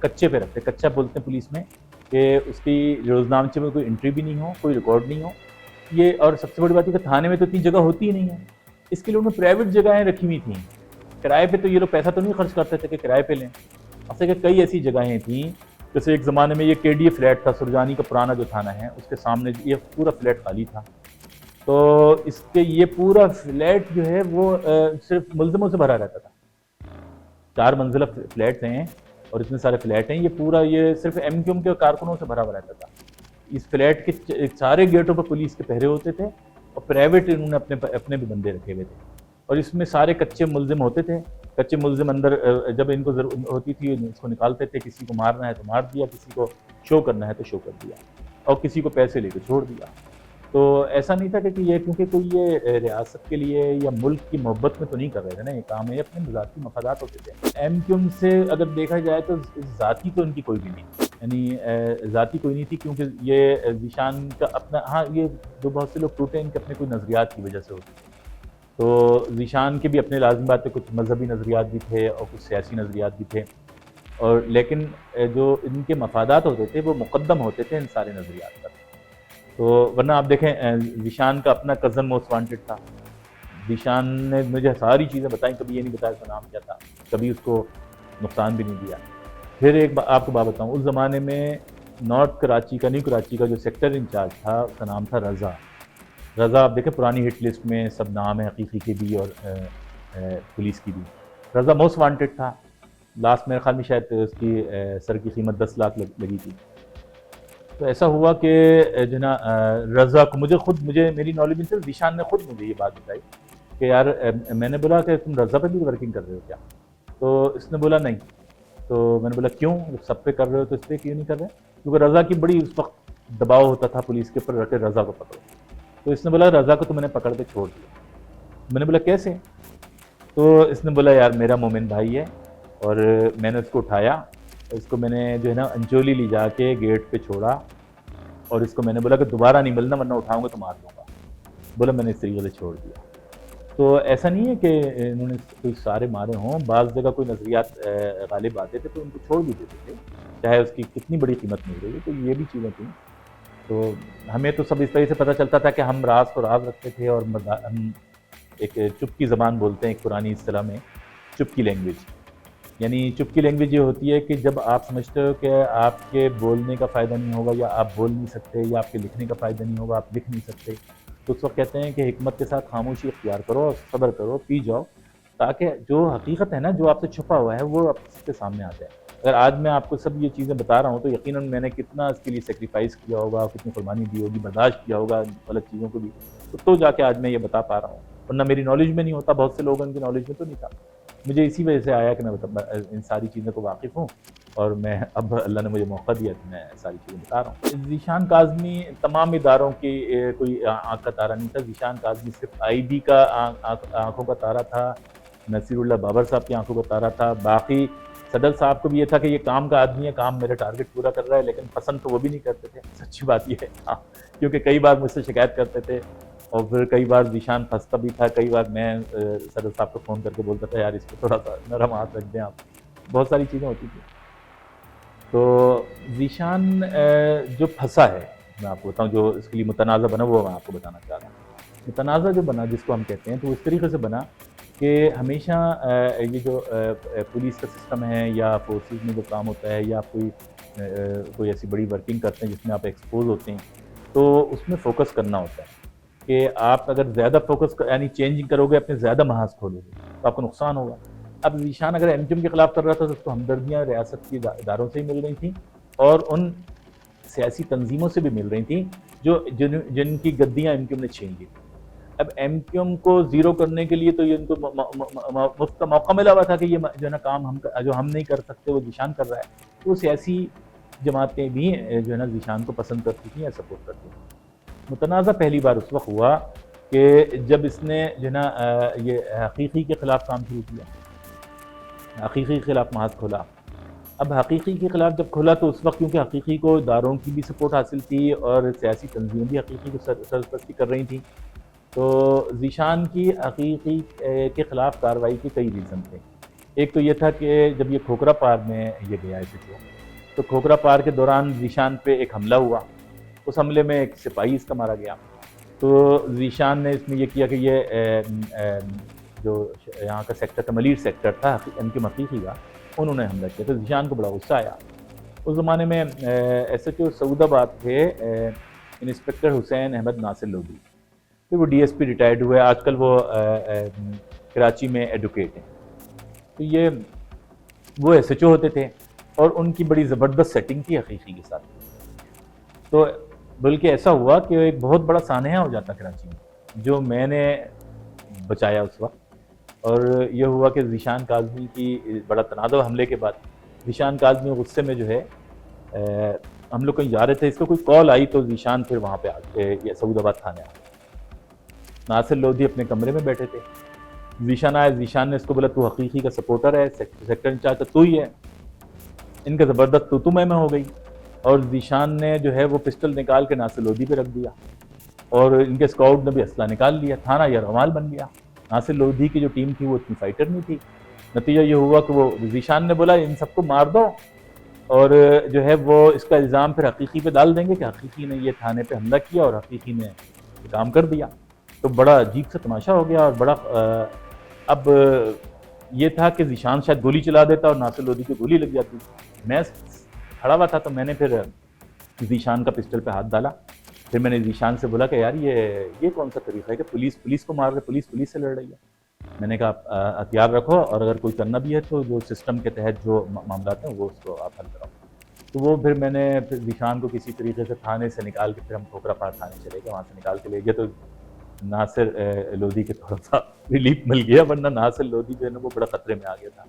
Speaker 1: کچے پہ رکھتے. کچا بولتے ہیں پولیس میں کہ اس کی روزنامچے میں کوئی انٹری بھی نہیں ہو, کوئی ریکارڈ نہیں ہو یہ. اور سب سے بڑی بات ہے کہ تھانے میں تو اتنی جگہ ہوتی ہی نہیں ہے, اس کے لیے انہوں نے پرائیویٹ جگہیں رکھی ہوئی تھیں. کرائے پہ تو یہ لوگ پیسہ تو نہیں خرچ کرتے تھے کہ کرائے پہ لیں. اصل کہ کئی ایسی جگہیں تھیں, جیسے ایک زمانے میں یہ کے ڈی اے فلیٹ تھا, سرجانی کا پرانا جو تھانہ ہے اس کے سامنے یہ پورا فلیٹ خالی تھا. تو اس کے یہ پورا فلیٹ جو ہے وہ صرف ملزموں سے بھرا رہتا تھا. 4 منزلہ فلیٹ ہیں اور اتنے سارے فلیٹ ہیں, یہ پورا یہ صرف ایم کیو ایم کے کارکنوں سے بھرا ہوا رہتا تھا. اس فلیٹ کے سارے گیٹوں پر پولیس کے پہرے ہوتے تھے اور پرائیویٹ انہوں نے اپنے بھی بندے رکھے ہوئے تھے. اور اس میں سارے کچے ملزم ہوتے تھے. کچے ملزم اندر جب ان کو ضرورت ہوتی تھی اس کو نکالتے تھے, کسی کو مارنا ہے تو مار دیا, کسی کو شو کرنا ہے تو شو کر دیا, اور کسی کو پیسے لے کے چھوڑ دیا. تو ایسا نہیں تھا کہ یہ کیونکہ کوئی یہ ریاست کے لیے یا ملک کی محبت میں تو نہیں کر رہے تھے نا, یہ کام ہے اپنے ذاتی مفادات ہوتے تھے. ایم کیو ایم سے اگر دیکھا جائے تو ذاتی تو ان کی کوئی بھی نہیں, یعنی ذاتی کوئی نہیں تھی, کیونکہ یہ ذیشان کا اپنا, ہاں یہ جو بہت سے لوگ ٹوٹے ان کے اپنے کوئی نظریات کی وجہ سے ہوتے تھے. تو ذیشان کے بھی اپنے لازم بات ہے, کچھ مذہبی نظریات بھی تھے اور کچھ سیاسی نظریات بھی تھے, اور لیکن جو ان کے مفادات ہوتے تھے وہ مقدم ہوتے تھے ان سارے نظریات پر. تو ورنہ آپ دیکھیں ذیشان کا اپنا کزن موسٹ وانٹڈ تھا. ذیشان نے مجھے ساری چیزیں بتائیں, کبھی یہ نہیں بتایا اس کا نام کیا تھا, کبھی اس کو نقصان بھی نہیں دیا. پھر ایک آپ کو بات بتاؤں, اس زمانے میں نارتھ کراچی کا, نیو کراچی کا جو سیکٹر انچارج تھا اس کا نام تھا رضا. آپ دیکھیں پرانی ہٹ لسٹ میں سب نام ہے حقیقی کے بھی اور پولیس کی بھی. رضا موسٹ وانٹڈ تھا. لاسٹ میرے خیال میں شاید اس کی سر کی قیمت 10 لاکھ لگی تھی. تو ایسا ہوا کہ جو نا رضا کو مجھے میری نالج میں صرف ذیشان نے خود مجھے یہ بات بتائی کہ یار میں نے بولا کہ تم رضا پہ بھی ورکنگ کر رہے ہو کیا, تو اس نے بولا نہیں. تو میں نے بولا کیوں سب پہ کر رہے ہو تو اس پہ کیوں نہیں کر رہے؟ کیونکہ رضا کی بڑی اس وقت دباؤ ہوتا تھا پولیس کے اوپر کہ رضا کو پکڑو. تو اس نے بولا رضا کو تو میں نے پکڑ کے چھوڑ دیا. میں نے بولا کیسے؟ تو اس نے بولا یار میرا مومن بھائی ہے اور میں نے اس کو اٹھایا, اس کو میں نے جو ہے نا انچولی لے جا کے گیٹ پہ چھوڑا اور اس کو میں نے بولا کہ دوبارہ نہیں ملنا ورنہ اٹھاؤں گا تو مار دوں گا. بولا میں نے اس طریقے سے چھوڑ دیا. تو ایسا نہیں ہے کہ انہوں نے کوئی سارے مارے ہوں, بعض جگہ کوئی نظریات غالب آتے تھے تو ان کو چھوڑ بھی دیتے تھے چاہے اس کی کتنی بڑی قیمت مل رہی ہے. تو یہ بھی چیزیں تھیں. تو ہمیں تو سب اس طرح سے پتہ چلتا تھا کہ ہم راز کو راز رکھتے تھے اور ہم ایک چپ کی زبان بولتے ہیں ایک پرانی اصطلاح میں چپ کی لینگویج. یعنی چپ کی لینگویج یہ ہوتی ہے کہ جب آپ سمجھتے ہو کہ آپ کے بولنے کا فائدہ نہیں ہوگا یا آپ بول نہیں سکتے یا آپ کے لکھنے کا فائدہ نہیں ہوگا, آپ لکھ نہیں سکتے, تو اس وقت کہتے ہیں کہ حکمت کے ساتھ خاموشی اختیار کرو اور صبر کرو, پی جاؤ, تاکہ جو حقیقت ہے نا جو آپ سے چھپا ہوا ہے وہ آپ کے سامنے آ جائے. اگر آج میں آپ کو سب یہ چیزیں بتا رہا ہوں تو یقیناً میں نے کتنا اس کے لیے سیکریفائس کیا ہوگا, کتنی قربانی دی ہوگی, برداشت کیا ہوگا غلط چیزوں کو بھی, تو جا کے آج میں یہ بتا پا رہا ہوں. ورنہ میری نالج میں نہیں ہوتا, بہت سے لوگوں کی نالج میں تو نہیں تھا. مجھے اسی وجہ سے آیا کہ میں ان ساری چیزوں کو واقف ہوں اور میں اب اللہ نے مجھے موقع دیا کہ میں ساری چیزیں بتا رہا ہوں. ذیشان کاظمی تمام اداروں کی کوئی آنکھ کا تارا نہیں تھا. ذیشان کاظمی صرف آئی بی کا آنکھوں کا تارا تھا, نصیر اللہ بابر صاحب کی آنکھوں کا تارا تھا. باقی صدر صاحب کو بھی یہ تھا کہ یہ کام کا آدمی ہے, کام میرا ٹارگٹ پورا کر رہا ہے, لیکن پسند تو وہ بھی نہیں کرتے تھے. سچی بات یہ ہے ہاں, کیونکہ کئی بار مجھ سے شکایت کرتے تھے اور پھر کئی بار ذیشان پھنستا بھی تھا. کئی بار میں صدر صاحب کو فون کر کے بولتا تھا یار اس کو تھوڑا سا نرم ہاتھ رکھ دیں آپ. بہت ساری چیزیں ہوتی تھیں. تو ذیشان جو پھنسا ہے میں آپ کو بتاؤں, جو اس کے لیے متنازع بنا وہ میں آپ کو بتانا چاہ رہا ہوں. متنازع جو بنا جس کو ہم کہتے ہیں, تو اس طریقے سے بنا کہ ہمیشہ یہ جو پولیس کا سسٹم ہے یا فورسز میں جو کام ہوتا ہے یا آپ کوئی ایسی بڑی ورکنگ کرتے ہیں جس میں آپ ایکسپوز ہوتے ہیں, تو اس میں فوکس کرنا ہوتا ہے کہ آپ اگر زیادہ فوکس یعنی چینجنگ کرو گے, اپنے زیادہ محاذ کھولو گے تو آپ کو نقصان ہوگا. اب ذیشان اگر ایم کیو ایم کے خلاف کر رہا تھا تو اس کو ہمدردیاں ریاست کی اداروں سے ہی مل رہی تھیں اور ان سیاسی تنظیموں سے بھی مل رہی تھیں جن کی گدیاں ایم کیو ایم نے چھین لی. اب ایم کیو ایم کو زیرو کرنے کے لیے تو یہ ان کو مفت کا موقع ملا ہوا تھا کہ یہ جو ہے نا کام جو ہم نہیں کر سکتے وہ ذیشان کر رہا ہے. تو سیاسی جماعتیں بھی جو ہے نا ذیشان کو پسند کرتی تھیں یا سپورٹ کرتی تھیں. متنازع پہلی بار اس وقت ہوا کہ جب اس نے جو ہے نا یہ حقیقی کے خلاف کام شروع کیا, حقیقی کے خلاف محاذ کھولا. اب حقیقی کے خلاف جب کھولا تو اس وقت کیونکہ حقیقی کو اداروں کی بھی سپورٹ حاصل تھی اور سیاسی تنظیمیں بھی حقیقی کو سرپرستی کر رہی تھیں, تو ذیشان کی حقیقی کے خلاف کارروائی کے کئی ریزن تھے. ایک تو یہ تھا کہ جب یہ کھوکھرا پار میں یہ گیا ہے تو کھوکھرا پار کے دوران ذیشان پہ ایک حملہ ہوا. اس حملے میں ایک سپاہی اس کا مارا گیا. تو ذیشان نے اس میں یہ کیا کہ یہ جو یہاں کا سیکٹر تھا, ملیر سیکٹر تھا ان کے حقیقی کا, انہوں نے حملہ کیا. تو ذیشان کو بڑا غصہ آیا. اس زمانے میں ایس ایچ او سعود آباد تھے انسپکٹر حسین احمد ناصر لودھی, پھر وہ ڈی ایس پی ریٹائرڈ ہوئے, آج کل وہ کراچی میں ایڈوکیٹ ہیں. تو یہ وہ ایس ایچ او ہوتے تھے اور ان کی بڑی زبردست سیٹنگ تھی حقیقی کے ساتھ. تو بلکہ ایسا ہوا کہ ایک بہت بڑا سانحہ ہو جاتا کراچی میں جو میں نے بچایا اس وقت. اور یہ ہوا کہ ذیشان کاظمی کی بڑا تنازع حملے کے بعد ذیشان کاظمی غصے میں جو ہے ہم لوگ کہیں جا رہے تھے, اس کو کوئی کال آئی تو ذیشان پھر وہاں پہ آ کے سعود آباد تھانے آ گئے. ناصر لودھی اپنے کمرے میں بیٹھے تھے, ذیشان آیا. ذیشان نے اس کو بولا تو حقیقی کا سپورٹر ہے, سیکٹر انچارج تو ہی ہے. ان کا زبردست تو میں ہو گئی اور ذیشان نے جو ہے وہ پسٹل نکال کے ناصر لودھی پہ رکھ دیا اور ان کے اسکاؤٹ نے بھی اسلحہ نکال لیا. تھانہ یرغمال بن گیا. ناصر لودھی کی جو ٹیم تھی وہ اتنی فائٹر نہیں تھی. نتیجہ یہ ہوا کہ وہ ذیشان نے بولا ان سب کو مار دو اور جو ہے وہ اس کا الزام پھر حقیقی پہ ڈال دیں گے کہ حقیقی نے یہ تھانے پہ حملہ کیا اور حقیقی نے کام کر دیا. تو بڑا عجیب سا تماشا ہو گیا اور بڑا اب یہ تھا کہ ذیشان شاید گولی چلا دیتا اور ناصر لودھی کو گولی لگ جاتی. میں کھڑا ہوا تھا تو میں نے پھر ذیشان کا پسٹل پہ ہاتھ ڈالا. پھر میں نے ذیشان سے بولا کہ یار یہ کون سا طریقہ ہے کہ پولیس کو مار رہے, پولیس سے لڑ رہی ہے. میں نے کہا ہتھیار رکھو اور اگر کوئی کرنا بھی ہے تو جو سسٹم کے تحت جو معاملات ہیں وہ اس کو آپ حل کراؤ. تو وہ پھر میں نے ذیشان کو کسی طریقے سے تھانے سے نکال کے پھر ہم کھوکھرا پار تھانے چلے گئے, وہاں سے نکال کے لے گئے. تو ناصر لودھی کے تھوڑا سا ریلیف مل گیا, ورنہ ناصر لودھی جو ہے نا وہ بڑا خطرے میں آ گیا تھا.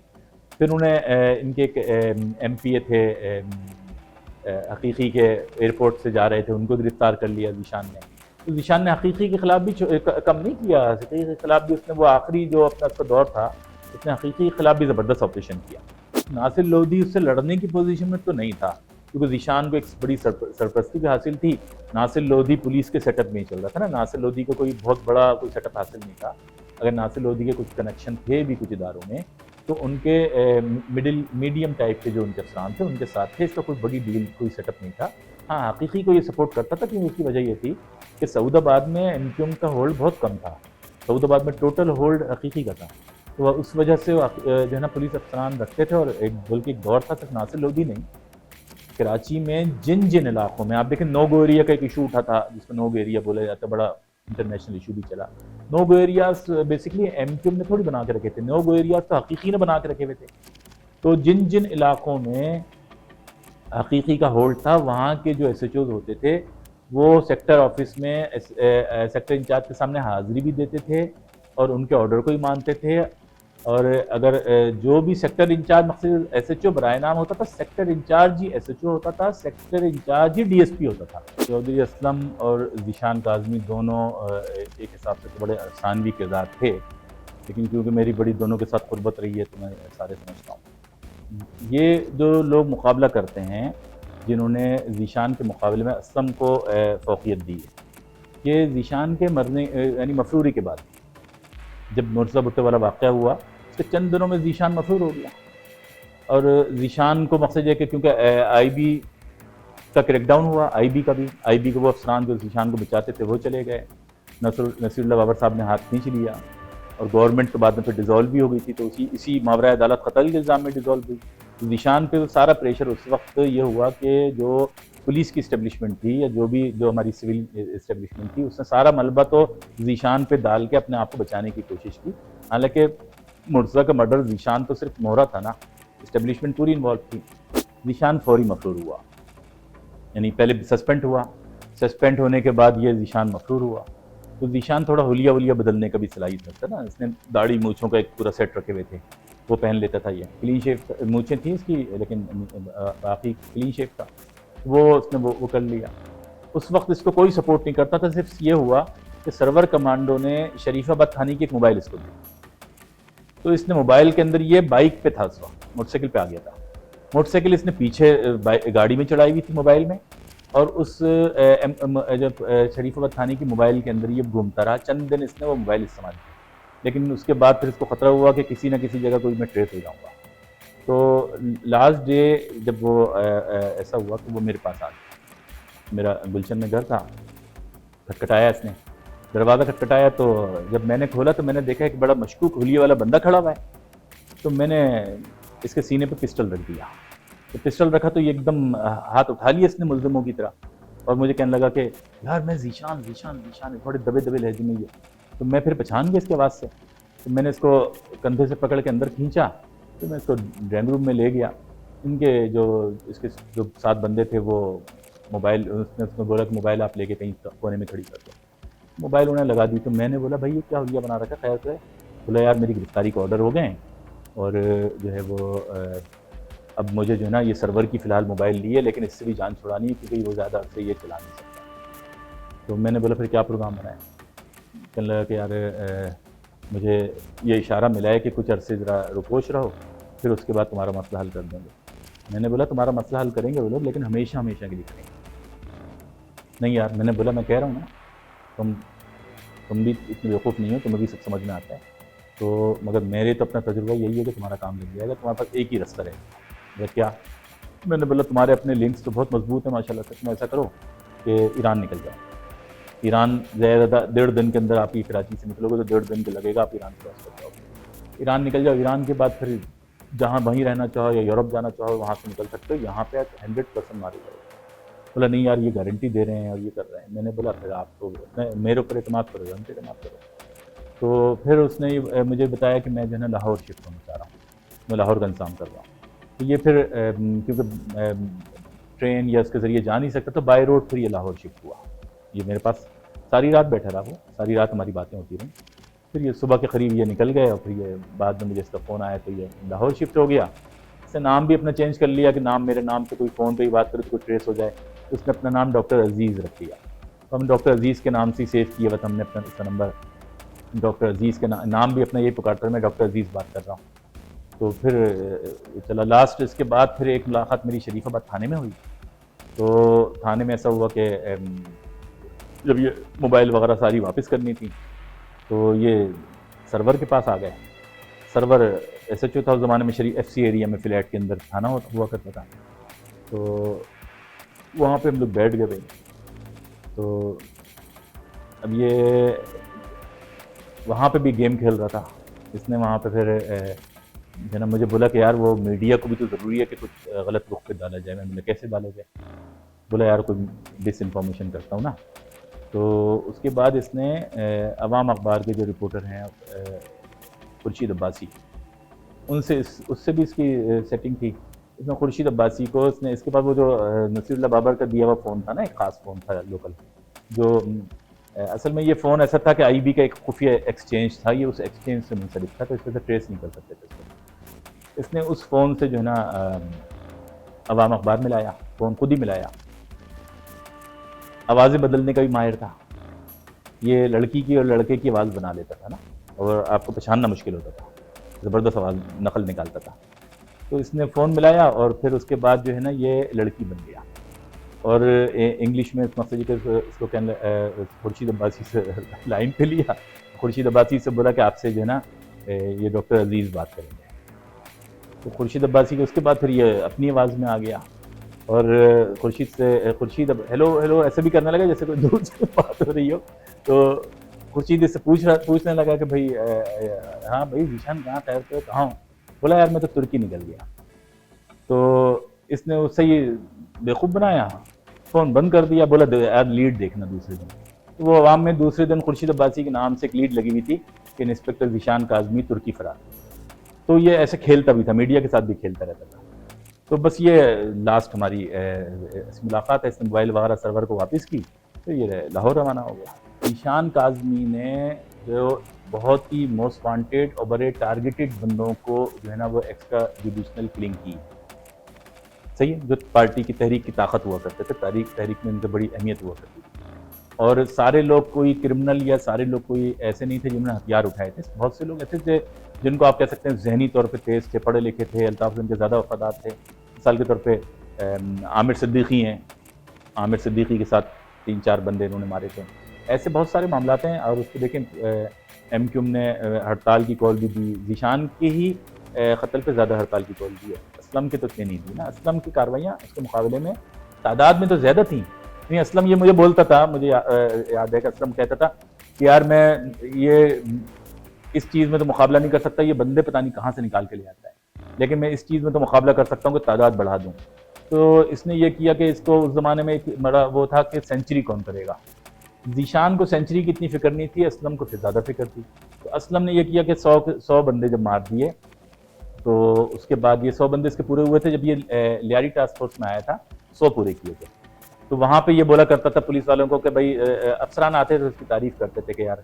Speaker 1: پھر انہیں ان کے ایک ایم پی اے تھے حقیقی کے ایئرپورٹ سے جا رہے تھے، ان کو گرفتار کر لیا ذیشان نے. تو ذیشان نے حقیقی کے خلاف بھی کم نہیں کیا، حقیقی کے خلاف بھی اس نے وہ آخری جو اپنا اس کا دور تھا اس نے حقیقی کے خلاف بھی زبردست آپریشن کیا. ناصر لودھی اس سے لڑنے کی پوزیشن میں تو نہیں تھا کیونکہ ذیشان کو ایک بڑی سرپرستی بھی حاصل تھی. ناصر لودھی پولیس کے سیٹ اپ میں ہی چل رہا تھا نا، ناصر لودھی کو کوئی بہت بڑا کوئی سیٹ اپ حاصل نہیں تھا. اگر ناصر لودھی کے کچھ کنیکشن تھے بھی کچھ اداروں میں تو ان کے میڈیم ٹائپ کے جو ان کے افسران تھے ان کے ساتھ تھے، اس کا کوئی بڑی ڈیل کوئی سیٹ اپ نہیں تھا. ہاں حقیقی کو یہ سپورٹ کرتا تھا کیونکہ اس کی وجہ یہ تھی کہ سعود آباد میں ایم کیو ایم کا ہولڈ بہت کم تھا. سعود آباد میں ٹوٹل ہولڈ حقیقی کا تھا، تو اس وجہ سے وہ جو ہے نا پولیس افسران رکھتے تھے. اور ایک بلکہ ایک دور تھا صرف ناصر لودھی نہیں، کراچی میں جن علاقوں میں آپ دیکھیں نوگو ایریا کا ایک ایشو اٹھا تھا جس کو نوگو ایریا بولا جاتا ہے، بڑا انٹرنیشنل ایشو بھی چلا. No go areas basically M Q M نے تھوڑی بنا کے رکھے تھے، نوگو ایریاز تو حقیقی نے بنا کے رکھے ہوئے تھے. تو جن علاقوں میں حقیقی کا ہولڈ تھا وہاں کے جو ایس ایچ اوز ہوتے تھے وہ سیکٹر آفس میں سیکٹر انچارج کے سامنے حاضری بھی دیتے تھے اور ان کے آرڈر کو ہی مانتے تھے. اور اگر جو بھی سیکٹر انچارج مقصد ایس ایچ او برائے نام ہوتا تھا، سیکٹر انچارج ہی ایس ایچ او ہوتا تھا، سیکٹر انچارج ہی ڈی ایس پی ہوتا تھا. چودھری اسلم اور ذیشان کاظمی دونوں ایک حساب سے تو بڑے افسانوی کردار تھے، لیکن کیونکہ میری بڑی دونوں کے ساتھ قربت رہی ہے تو میں سارے سمجھتا ہوں. یہ جو لوگ مقابلہ کرتے ہیں جنہوں نے ذیشان کے مقابلے میں اسلم کو فوقیت دی ہے، یہ ذیشان کے مرنے یعنی مفروری کے بعد جب مرزا بھٹو والا واقعہ ہوا اس کے چند دنوں میں ذیشان مفرور ہو گیا. اور ذیشان کو مقصد یہ کہ کیونکہ آئی بی کا کریک ڈاؤن ہوا، آئی بی کا بھی، آئی بی کے وہ افسران جو ذیشان کو بچاتے تھے وہ چلے گئے، نصیر اللہ بابر صاحب نے ہاتھ کھینچ لیا اور گورنمنٹ کے بعد میں پھر ڈیزالو بھی ہو گئی تھی. تو اسی ماورائے عدالت قتل کے الزام میں ڈیزالو ہوئی. ذیشان پہ سارا پریشر اس وقت یہ ہوا کہ جو پولیس کی اسٹیبلشمنٹ تھی یا جو ہماری سول اسٹیبلشمنٹ تھی اس نے سارا ملبہ تو ذیشان پہ ڈال کے اپنے آپ کو بچانے کی کوشش کی. حالانکہ مرزا کا مرڈر ذیشان تو صرف مہرا تھا نا، اسٹیبلشمنٹ پوری انوالو تھی. ذیشان فوری مفرور ہوا، یعنی پہلے سسپینڈ ہوا، سسپینڈ ہونے کے بعد یہ ذیشان مفرور ہوا. تو ذیشان تھوڑا حلیہ بدلنے کا بھی صلاحیت رکھتا نا، اس نے داڑھی مونچھوں کا ایک پورا سیٹ رکھے ہوئے تھے وہ پہن لیتا تھا. یہ کلین شیف مونچھیں تھیں اس کی لیکن باقی کلین شیف تھا، وہ اس نے وہ کر لیا. اس وقت اس کو کوئی سپورٹ نہیں کرتا تھا، صرف یہ ہوا کہ سرور کمانڈو نے شریف آباد تھانے کی ایک موبائل اس کو دی. تو اس نے موبائل کے اندر یہ بائک پہ تھا، اس وقت موٹر سائیکل پہ آ گیا تھا. موٹر سائیکل اس نے پیچھے گاڑی میں چڑھائی ہوئی تھی موبائل میں، اور اس جب شریف آباد تھانے کی موبائل کے اندر یہ گھومتا رہا. چند دن اس نے وہ موبائل استعمال کی، لیکن اس کے بعد پھر اس کو خطرہ ہوا کہ کسی نہ کسی جگہ کوئی میں ٹریس ہو جاؤں گا. تو لاسٹ ڈے جب وہ ایسا ہوا کہ وہ میرے پاس آ گیا. میرا گلشن میں گھر تھا، کھٹکھٹایا اس نے، دروازہ کھٹکھٹایا. تو جب میں نے کھولا تو میں نے دیکھا کہ بڑا مشکوک حلیے والا بندہ کھڑا ہوا ہے. تو میں نے اس کے سینے پہ پسٹل رکھ دیا. تو پسٹل رکھا تو یہ ایک دم ہاتھ اٹھا لیا اس نے ملزموں کی طرح، اور مجھے کہنے لگا کہ یار میں ذیشان تھوڑے دبے لہجے میں. یہ تو میں پھر پہچان گیا اس کے آواز سے. تو میں نے اس کو کندھے سے پکڑ کے اندر کھینچا، تو میں اس کو ڈرائنگ روم میں لے گیا. ان کے اس کے جو 7 بندے تھے وہ موبائل اس نے بولا کہ موبائل آپ لے کے کہیں کونے میں کھڑی کر دو. موبائل انہیں لگا دی. تو میں نے بولا بھائی یہ کیا حلیہ بنا رکھا خیر سے؟ بولا یار میری گرفتاری کو آرڈر ہو گئے ہیں اور جو ہے وہ اب مجھے جو ہے نا یہ سرور کی فی الحال موبائل لی ہے، لیکن اس سے بھی جان چھڑانی ہے کیونکہ وہ زیادہ عرصے یہ چلا نہیں سکتا. تو میں نے بولا پھر کیا پروگرام بنایا؟ کہنے لگا کہ یار مجھے یہ اشارہ ملا ہے کہ کچھ عرصے ذرا رکوش رہو، پھر اس کے بعد تمہارا مسئلہ حل کر دیں گے. میں نے بولا تمہارا مسئلہ حل کریں گے وہ لوگ، لیکن ہمیشہ کے لیے کریں گے. نہیں یار، میں نے بولا میں کہہ رہا ہوں نا تم بھی اتنے بیوقوف نہیں ہو، تمہیں بھی سب سمجھ میں آتا ہے. تو مگر میرے تو اپنا تجربہ یہی ہے کہ تمہارا کام لگ جائے گا، تمہارے پاس ایک ہی رستہ رہے گا. کیا؟ میں نے بولا تمہارے اپنے لنکس تو بہت مضبوط ہیں ماشاءاللہ سے، تم ایسا کرو کہ ایران نکل جاؤ. ایران زیادہ 1.5 دن کے اندر آپ کی کراچی سے نکلو گے تو 1.5 دن کے لگے گا، آپ ایران کراس کر جاؤ گے. ایران نکل جاؤ، ایران کے بعد پھر جہاں وہیں رہنا چاہو یا یورپ جانا چاہو وہاں سے نکل سکتے ہو، یہاں پہ 100% مارے جاؤ. بولا نہیں یار یہ گارنٹی دے رہے ہیں اور یہ کر رہے ہیں. میں نے بولا پھر آپ تو میرے اوپر اعتماد کرو، ہم پہ اعتماد کرو. تو پھر اس نے مجھے بتایا کہ میں جو ہے نا لاہور شفٹ ہونا چاہ رہا ہوں، میں لاہور کا انتظام کر رہا ہوں. تو یہ پھر کیونکہ ٹرین یا اس کے ذریعے جا نہیں سکتا تو بائی روڈ پھر یہ لاہور شفٹ ہوا. یہ میرے پاس ساری رات بیٹھا رہا، وہ ساری رات ہماری باتیں ہوتی رہیں. پھر یہ صبح کے قریب یہ نکل گئے اور پھر یہ بعد میں مجھے اس کا فون آیا تو یہ لاہور شفٹ ہو گیا. اس نے نام بھی اپنا چینج کر لیا کہ نام میرے نام پہ کوئی فون پہ ہی بات کرے تو کوئی ٹریس ہو جائے. تو اس نے اپنا نام ڈاکٹر عزیز رکھ دیا. تو ہم ڈاکٹر عزیز کے نام سے ہی سیو کیا ہوا تھا ہم نے اپنا اس کا نمبر. ڈاکٹر عزیز کے نام بھی اپنا یہی پکارتا ہے, میں ڈاکٹر عزیز بات کر رہا ہوں. تو پھر چلا لاسٹ اس کے بعد پھر ایک ملاقات میری شریف آباد تھانے میں ہوئی. تو تھانے میں ایسا ہوا کہ جب یہ موبائل وغیرہ ساری واپس کرنی تھی تو یہ سرور کے پاس آ گئے. سرور ایس ایچ او تھا اس زمانے میں, شریف ایف سی ایریا میں فلیٹ کے اندر تھانہ ہوا کرتا تھا. تو وہاں پہ ہم لوگ بیٹھ گئے. تو اب یہ وہاں پہ بھی گیم کھیل رہا تھا. اس نے وہاں پہ پھر جو نا مجھے بولا کہ یار وہ میڈیا کو بھی تو ضروری ہے کہ کچھ غلط رخ پہ ڈالا جائے. میں بولا کیسے ڈالو گے؟ بولا یار کوئی ڈس انفارمیشن کرتا ہوں نا. تو اس کے بعد اس نے عوام اخبار کے جو رپورٹر ہیں خورشید عباسی, ان سے اس سے بھی اس کی سیٹنگ تھی. اس میں خورشید عباسی کو اس نے اس کے بعد وہ جو نصیر اللہ بابر کا دیا ہوا فون تھا نا, ایک خاص فون تھا لوکل, جو اصل میں یہ فون ایسا تھا کہ آئی بی کا ایک خفیہ ایکسچینج تھا, یہ اس ایکسچینج سے منسلک تھا تو اس وجہ سے ٹریس نہیں کر سکتے تھے اس کو. اس نے اس فون سے جو ہے نا عوام اخبار ملایا, فون خود ہی ملایا. آوازیں بدلنے کا بھی ماہر تھا. یہ لڑکی کی اور لڑکے کی آواز بنا لیتا تھا نا, اور آپ کو پہچاننا مشکل ہوتا تھا, زبردست آواز نقل نکالتا تھا. تو اس نے فون ملایا اور پھر اس کے بعد جو ہے نا یہ لڑکی بن گیا. اور انگلش میں اس مقصد کہ اس کو خورشید عباسی سے لائن پہ لیا. خورشید عباسی سے بولا کہ آپ سے جو ہے نا یہ ڈاکٹر عزیز بات کریں گے. تو خورشید عباسی کے اس کے بعد پھر یہ اپنی آواز میں آ گیا اور خورشید ہیلو ایسے بھی کرنے لگا جیسے کوئی دور سے بات ہو رہی ہو. تو خورشید اس سے پوچھنے لگا کہ بھائی ہاں بھائی ذیشان کہاں خیر تو کہاں ہوں؟ بولا یار میں تو ترکی نکل گیا. تو اس نے اس سے یہ بیوقوف بنایا, فون بند کر دیا. بولا یار لیڈ دیکھنا دوسرے دن. تو وہ عوام میں دوسرے دن خورشید عباسی کے نام سے ایک لیڈ لگی ہوئی تھی کہ انسپکٹر ذیشان کاظمی ترکی فرار. تو یہ ایسے کھیلتا بھی تھا, میڈیا کے ساتھ بھی کھیلتا رہتا تھا. تو بس یہ لاسٹ ہماری ملاقات ہے. اس نے موبائل وغیرہ سرور کو واپس کی تو یہ لاہور روانہ ہو گیا. ذیشان کاظمی نے جو بہت ہی موسٹ وانٹیڈ اور بڑے ٹارگیٹڈ بندوں کو جو ہے نا وہ ایکسٹرا جوڈیشنل کلنگ کی. صحیح ہے, جو پارٹی کی تحریک کی طاقت ہوا کرتے تھے, تحریک میں ان کی بڑی اہمیت ہوا کرتی تھی. اور سارے لوگ کوئی کرمنل یا سارے لوگ کوئی ایسے نہیں تھے جنہوں نے ہتھیار اٹھائے تھے. بہت سے لوگ ایسے تھے جن کو آپ کہہ سکتے ہیں ذہنی طور پہ تیز تھے, پڑھے لکھے تھے, الطاف کے زیادہ وفادار تھے. مثال کے طور پہ عامر صدیقی ہیں, عامر صدیقی کے ساتھ 3-4 بندے انہوں نے مارے تھے. ایسے بہت سارے معاملات ہیں. اور اس کو دیکھیں ایم کیو ایم نے ہڑتال کی کال بھی دی. ذیشان کی ہی قتل پہ زیادہ ہڑتال کی کال دی ہے, اسلم کے تو اتنے نہیں دی نا. اسلم کی کارروائیاں اس کے مقابلے میں تعداد میں تو زیادہ تھیں. نہیں, اسلم یہ مجھے بولتا تھا, مجھے یاد ہے کہ اسلم کہتا تھا کہ یار میں یہ اس چیز میں تو مقابلہ نہیں کر سکتا, یہ بندے پتہ نہیں کہاں سے نکال کے لے آتا ہے, لیکن میں اس چیز میں تو مقابلہ کر سکتا ہوں کہ تعداد بڑھا دوں. تو اس نے یہ کیا کہ اس کو اس زمانے میں ایک بڑا وہ تھا کہ سینچری کون کرے گا. ذیشان کو سینچری کی اتنی فکر نہیں تھی, اسلم کو پھر زیادہ فکر تھی. تو اسلم نے یہ کیا کہ 100 بندے جب مار دیے تو اس کے بعد یہ 100 بندے اس کے پورے ہوئے تھے. جب یہ لیاری ٹاسک فورس میں آیا تھا 100 پورے کیے تھے. تو وہاں پہ یہ بولا کرتا تھا پولیس والوں کو کہ بھائی افسران آتے تھے اس کی تعریف کرتے تھے کہ یار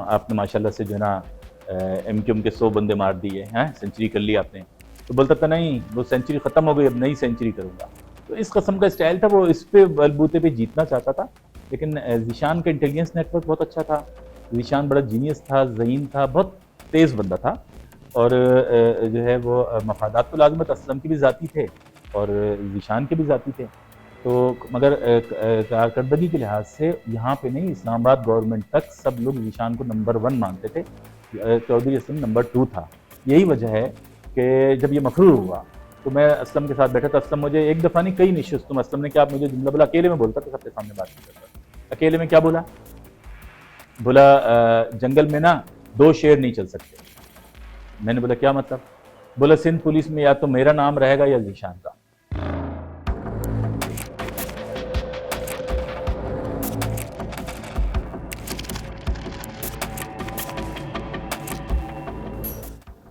Speaker 1: آپ نے ماشاءاللہ سے جو ہے نا ایم کیو ایم کے 100 بندے مار دیے ہیں, سینچری کر لی آپ نے. تو بولتا تھا نہیں وہ سینچری ختم ہو گئی, اب نئی سینچری کروں گا. تو اس قسم کا اسٹائل تھا, وہ اس پہ بلبوتے پہ جیتنا چاہتا تھا. لیکن ذیشان کا انٹیلیجنس نیٹ ورک بہت اچھا تھا. ذیشان بڑا جینیس تھا, ذہین تھا, بہت تیز بندہ تھا. اور جو ہے وہ مفادات تو لازمت اسلم کی بھی ذاتی تھے اور ذیشان کے بھی ذاتی تھے. تو مگر کارکردگی کے لحاظ سے یہاں پہ نہیں, اسلام آباد گورنمنٹ تک سب لوگ ذیشان کو نمبر 1 مانتے تھے, چودھری اسلم نمبر 2 تھا. یہی وجہ ہے کہ جب یہ مفرور ہوا تو میں اسلم کے ساتھ بیٹھا تھا. اسلم مجھے ایک دفعہ نہیں کئی نشستوں میں اسلم نے کیا مجھے جملہ بولا, اکیلے میں بولتا تھا, سب کے سامنے بات نہیں کرتا. اکیلے میں کیا بولا, بولا جنگل میں نا 2 شیر نہیں چل سکتے. میں نے بولا کیا مطلب؟ بولا سندھ پولیس میں یا تو میرا نام رہے گا یا ذیشان کا.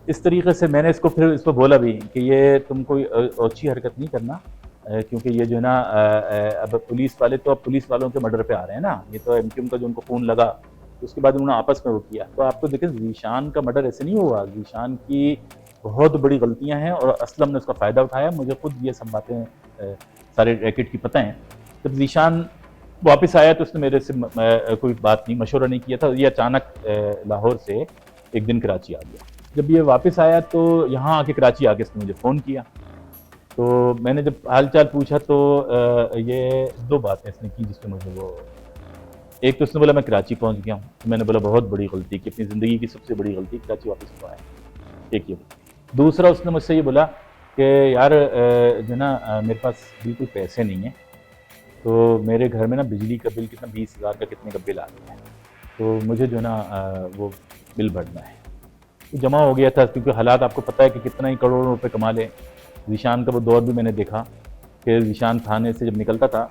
Speaker 1: اس طریقے سے میں نے اس کو پھر اس کو بولا بھی کہ یہ تم کوئی اوچھی حرکت نہیں کرنا, کیونکہ یہ جو ہے نا اب پولیس والے تو اب پولیس والوں کے مرڈر پہ آ رہے ہیں نا. یہ تو ایم کیو ایم کا جو ان کو خون لگا اس کے بعد انہوں نے آپس میں وہ کیا. تو آپ کو دیکھیں ذیشان کا مرڈر ایسے نہیں ہوا, ذیشان کی بہت بڑی غلطیاں ہیں اور اسلم نے اس کا فائدہ اٹھایا. مجھے خود یہ سب باتیں سارے ریکٹ کی پتہ ہیں. جب ذیشان واپس آیا تو اس نے میرے سے کوئی بات نہیں, مشورہ نہیں کیا تھا. یہ اچانک لاہور سے ایک دن کراچی آ گیا. جب یہ واپس آیا تو یہاں آ کے کراچی آ کے اس نے مجھے فون کیا. تو میں نے جب حال چال پوچھا تو یہ دو باتیں اس نے کی جس میں مجھے وہ, ایک تو اس نے بولا میں کراچی پہنچ گیا ہوں. تو میں نے بولا بہت بڑی غلطی کی, اپنی زندگی کی سب سے بڑی غلطی, کراچی واپس ہوا ہے. ایک یہ. دوسرا اس نے مجھ سے یہ بولا کہ یار جو نا میرے پاس بالکل پیسے نہیں ہیں, تو میرے گھر میں نا بجلی کا بل کتنا 20,000 کا کتنے کا بل آ گیا ہے, تو مجھے جو نا وہ بل بھرنا ہے. تو جمع ہو گیا تھا کیونکہ حالات آپ کو پتہ ہے کہ کتنا ہی کروڑوں روپے کما لے. ذیشان کا وہ دور بھی میں نے دیکھا کہ ذیشان تھانے سے جب نکلتا تھا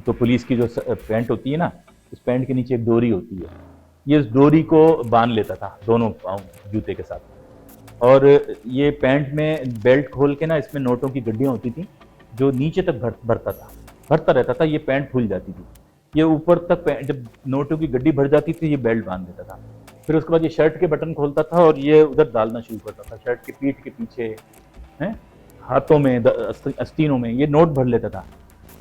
Speaker 1: تو پولیس کی جو پینٹ ہوتی ہے نا, اس پینٹ کے نیچے ایک ڈوری ہوتی ہے, یہ اس ڈوری کو باندھ لیتا تھا دونوں پاؤں جوتے کے ساتھ. اور یہ پینٹ میں بیلٹ کھول کے نا اس میں نوٹوں کی گڈیاں ہوتی تھیں جو نیچے تک بھرتا رہتا تھا. یہ پینٹ پھول جاتی تھی, یہ اوپر تک جب نوٹوں کی گڈی بھر جاتی تھی یہ بیلٹ باندھ دیتا تھا. پھر اس کے بعد یہ شرٹ کے بٹن کھولتا تھا اور یہ ادھر ڈالنا شروع کرتا تھا, شرٹ کے پیٹھ کے پیچھے, ہاتھوں میں, آستینوں میں یہ نوٹ بھر لیتا تھا.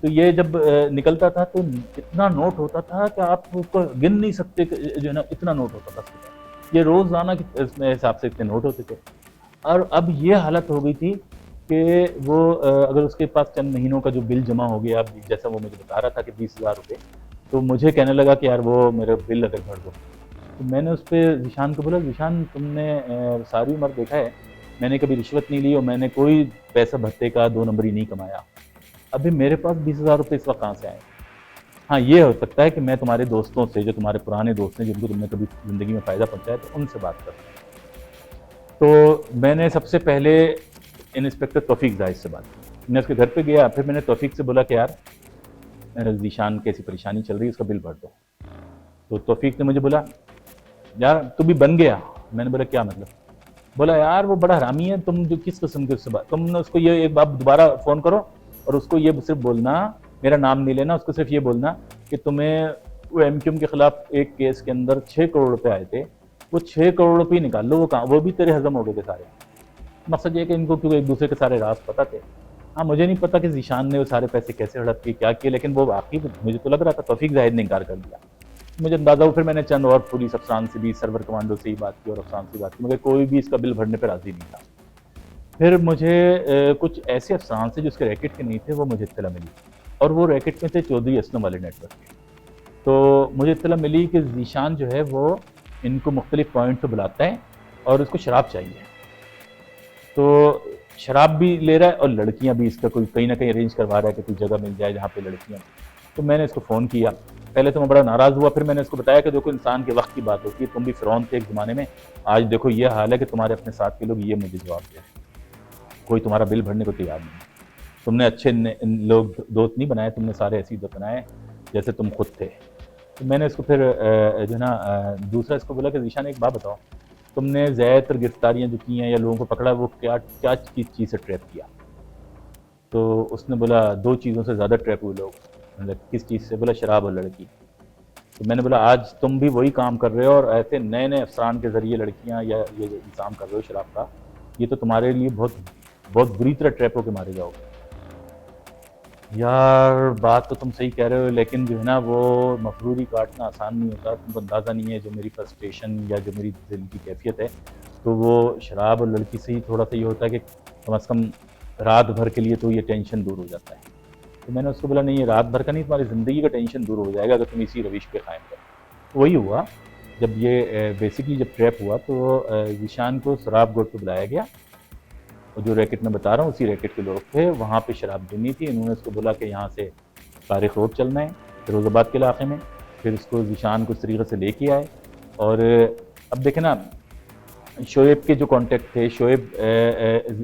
Speaker 1: تو یہ جب نکلتا تھا تو اتنا نوٹ ہوتا تھا کہ آپ اس کو گن نہیں سکتے, جو ہے نا اتنا نوٹ ہوتا تھا اس کے پاس. یہ روزانہ کے حساب سے اتنے نوٹ ہوتے تھے. اور اب یہ حالت ہو گئی تھی کہ وہ اگر اس کے پاس چند مہینوں کا جو بل جمع ہو گیا, جیسا وہ مجھے بتا رہا تھا کہ 20,000 روپے, تو مجھے کہنے لگا کہ یار وہ میرا بل اگر بھر دو. تو میں نے اس پہ ذیشان کو بولا, ذیشان تم نے ساری عمر دیکھا ہے میں نے کبھی رشوت نہیں لی اور میں نے کوئی پیسہ بھتے کا 2 نمبری نہیں کمایا. ابھی میرے پاس 20,000 روپے اس وقت کہاں سے آئے؟ ہاں یہ ہو سکتا ہے کہ میں تمہارے دوستوں سے, جو تمہارے پرانے دوست ہیں جن کو تم نے کبھی زندگی میں فائدہ پہنچایا, تو ان سے بات کرتا ہوں. تو میں نے سب سے پہلے انسپیکٹر توفیق زاہد سے بات کی. میں اس کے گھر پہ گیا, پھر میں نے توفیق سے بولا کہ یار ذیشان کی ایسی پریشانی چل رہی ہے, اس کا بل بھر دو. تو توفیق نے مجھے بولا یار تو بھی بن گیا. میں نے بولا کیا مطلب؟ بولا یار وہ بڑا حرامی ہے, تم جو کس قسم کے اس سے بات, تم نے اس کو یہ ایک بار دوبارہ فون کرو اور اس کو یہ صرف بولنا, میرا نام نہیں لینا, اس کو صرف یہ بولنا کہ تمہیں وہ ایم کیو ایم کے خلاف ایک کیس کے اندر 6 کروڑ روپے آئے تھے, وہ 6 کروڑ روپے نکال لو, وہ کہاں, وہ بھی تیرے ہضم ہو گئے تھے سارے. مقصد یہ کہ ان کو کیونکہ ایک دوسرے کے سارے راز پتہ تھے. ہاں مجھے نہیں پتا کہ ذیشان نے وہ سارے پیسے کیسے ہڑپ کیے, کیا کیے, لیکن وہ واقعی مجھے تو لگ رہا تھا توفیق زاہد نے انکار کر دیا. مجھے اندازہ ہو, پھر میں نے چند اور پولیس افسران سے بھی, سرور کمانڈو سے ہی بات کی اور افسران سے بات کی, مگر کوئی بھی اس کا بل بھرنے پہ راضی نہیں تھا. پھر مجھے کچھ ایسے افسران سے جو اس کے ریکٹ کے نہیں تھے وہ مجھے اطلاع ملی, اور وہ ریکٹ میں تھے چودھری اسلم والے نیٹ ورک کے. تو مجھے اطلاع ملی کہ ذیشان جو ہے وہ ان کو مختلف پوائنٹ پہ بلاتا ہے اور اس کو شراب چاہیے. تو شراب بھی لے رہا ہے اور لڑکیاں بھی اس کا کوئی کہیں نہ کہیں ارینج کروا رہا ہے کہ کوئی جگہ مل جائے جہاں پہ لڑکیاں. تو میں نے اس کو فون کیا, پہلے تو میں بڑا ناراض ہوا, پھر میں نے اس کو بتایا کہ دیکھو انسان کے وقت کی بات ہوتی ہے, تم بھی فرعون تھے ایک زمانے میں, آج دیکھو یہ حال ہے کہ تمہارے اپنے ساتھ کے لوگ یہ مجھے جواب دے, کوئی تمہارا بل بھرنے کو تیار نہیں. تم نے اچھے لوگ دوست نہیں بنائے, تم نے سارے ایسے دوست بنائے جیسے تم خود تھے. تو میں نے اس کو پھر جو ہے نا دوسرا اس کو بولا کہ ذیشان ایک بات بتاؤ, تم نے زیادہ تر گرفتاریاں جو کی ہیں یا لوگوں کو پکڑا وہ کیا چیز سے ٹریپ کیا؟ تو اس نے بولا 2 چیزوں سے زیادہ ٹریپ ہوئے لوگ. مطلب کس چیز سے؟ بولا شراب اور لڑکی. تو میں نے بولا آج تم بھی وہی کام کر رہے ہو اور ایسے نئے نئے افسران کے ذریعے لڑکیاں یا یہ انتظام کر رہے ہو شراب کا, یہ تو تمہارے لیے بہت بری طرح ٹریپ ہو کے مارے جاؤ گے. یار بات تو تم صحیح کہہ رہے ہو, لیکن جو ہے نا وہ مفروری کاٹنا آسان نہیں ہوتا. تم کو اندازہ نہیں ہے جو میری فرسٹریشن یا جو میری دل کی کیفیت ہے, تو وہ شراب اور لڑکی سے ہی تھوڑا سا یہ ہوتا ہے کہ کم از کم رات بھر کے لیے تو یہ ٹینشن دور ہو جاتا ہے. تو میں نے اس کو بولا نہیں, یہ رات بھر کا نہیں, تمہاری زندگی کا ٹینشن دور ہو جائے گا اگر تم اسی روش پہ قائم کرو. وہی ہوا. جب یہ بیسکلی جب ٹریپ ہوا تو ذیشان کو شراب گوٹ پہ بلایا گیا, اور جو ریکٹ میں بتا رہا ہوں اسی ریکٹ کے لوگ تھے, وہاں پہ شراب دینی تھی. انہوں نے اس کو بولا کہ یہاں سے طارق روڈ چلنا ہے فیروز آباد کے علاقے میں. پھر اس کو ذیشان کو اس طریقے سے لے کے آئے. اور اب دیکھیں نا, شعیب کے جو کانٹیکٹ تھے, شعیب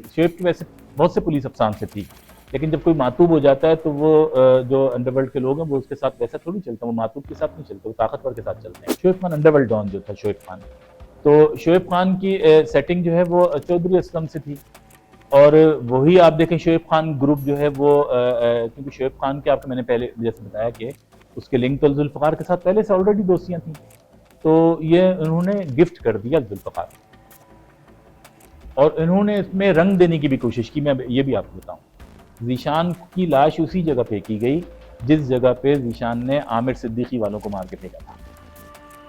Speaker 1: کی ویسے بہت سے پولیس افسران سے تھی, لیکن جب کوئی معتوب ہو جاتا ہے تو وہ جو انڈر ورلڈ کے لوگ ہیں وہ اس کے ساتھ ویسا تھوڑی چلتا ہے, وہ معتوب کے ساتھ نہیں چلتے, وہ طاقتور کے ساتھ چلتے ہیں. Shoaib Khan underworld don جو تھا شعیب خان, تو شعیب خان کی سیٹنگ جو ہے وہ چودھری اسلم سے تھی. اور وہی آپ دیکھیں شعیب خان گروپ جو ہے وہ کیونکہ شعیب خان کے آپ کو میں نے پہلے جیسے بتایا کہ اس کے لنک تو ذوالفقار کے ساتھ پہلے سے آلریڈی دوستیاں تھیں. تو یہ انہوں نے گفٹ کر دیا ذوالفقار، اور انہوں نے اس میں رنگ دینے کی بھی کوشش کی۔ میں یہ بھی آپ کو بتاؤں، ذیشان کی لاش اسی جگہ پھینکی گئی جس جگہ پہ ذیشان نے عامر صدیقی والوں کو مار کے پھینکا تھا،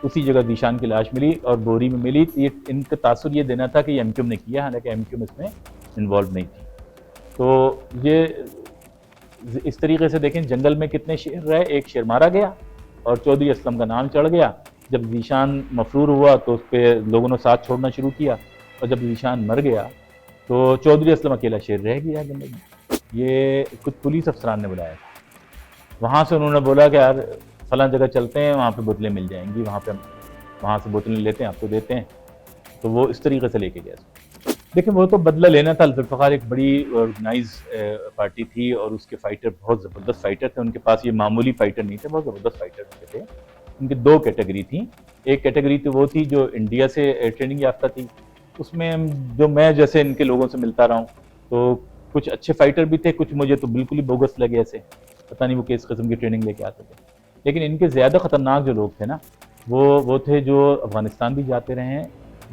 Speaker 1: اسی جگہ ذیشان کی لاش ملی اور بوری میں ملی۔ یہ ان کا تاثر یہ دینا تھا کہ یہ ایم کیو ایم نے کیا، حالانکہ ایم کیو ایم اس میں انوالو نہیں تھی۔ تو یہ اس طریقے سے دیکھیں جنگل میں کتنے شیر رہے، ایک شیر مارا گیا اور چودھری اسلم کا نام چڑھ گیا۔ جب ذیشان مفرور ہوا تو اس پہ لوگوں نے ساتھ چھوڑنا شروع کیا، اور جب ذیشان مر گیا تو چودھری اسلم اکیلا شیر رہ گیا جنگل میں۔ یہ کچھ پولیس افسران نے بلایا تھا، وہاں سے انہوں نے بولا کہ یار فلاں جگہ چلتے ہیں، وہاں پہ بوتلیں مل جائیں گی، وہاں سے بوتلیں لیتے ہیں، آپ کو دیتے ہیں۔ تو وہ اس طریقے سے لے کے گیا۔ دیکھیں وہ تو بدلہ لینا تھا، ذوالفقار ایک بڑی آرگنائز پارٹی تھی اور اس کے فائٹر بہت زبردست فائٹر تھے، ان کے پاس یہ معمولی فائٹر نہیں تھے، بہت زبردست فائٹر تھے۔ ان کی دو کیٹیگری تھیں، ایک کیٹیگری تو وہ تھی جو انڈیا سے ٹریننگ یافتہ تھی، اس میں جو میں جیسے ان کے لوگوں سے ملتا رہا ہوں تو کچھ اچھے فائٹر بھی تھے، کچھ مجھے تو بالکل ہی بوگس لگے ایسے، پتہ نہیں وہ کس قسم کی ٹریننگ لے کے آتے تھے۔ لیکن ان کے زیادہ خطرناک جو لوگ تھے نا، وہ تھے جو افغانستان بھی جاتے رہے ہیں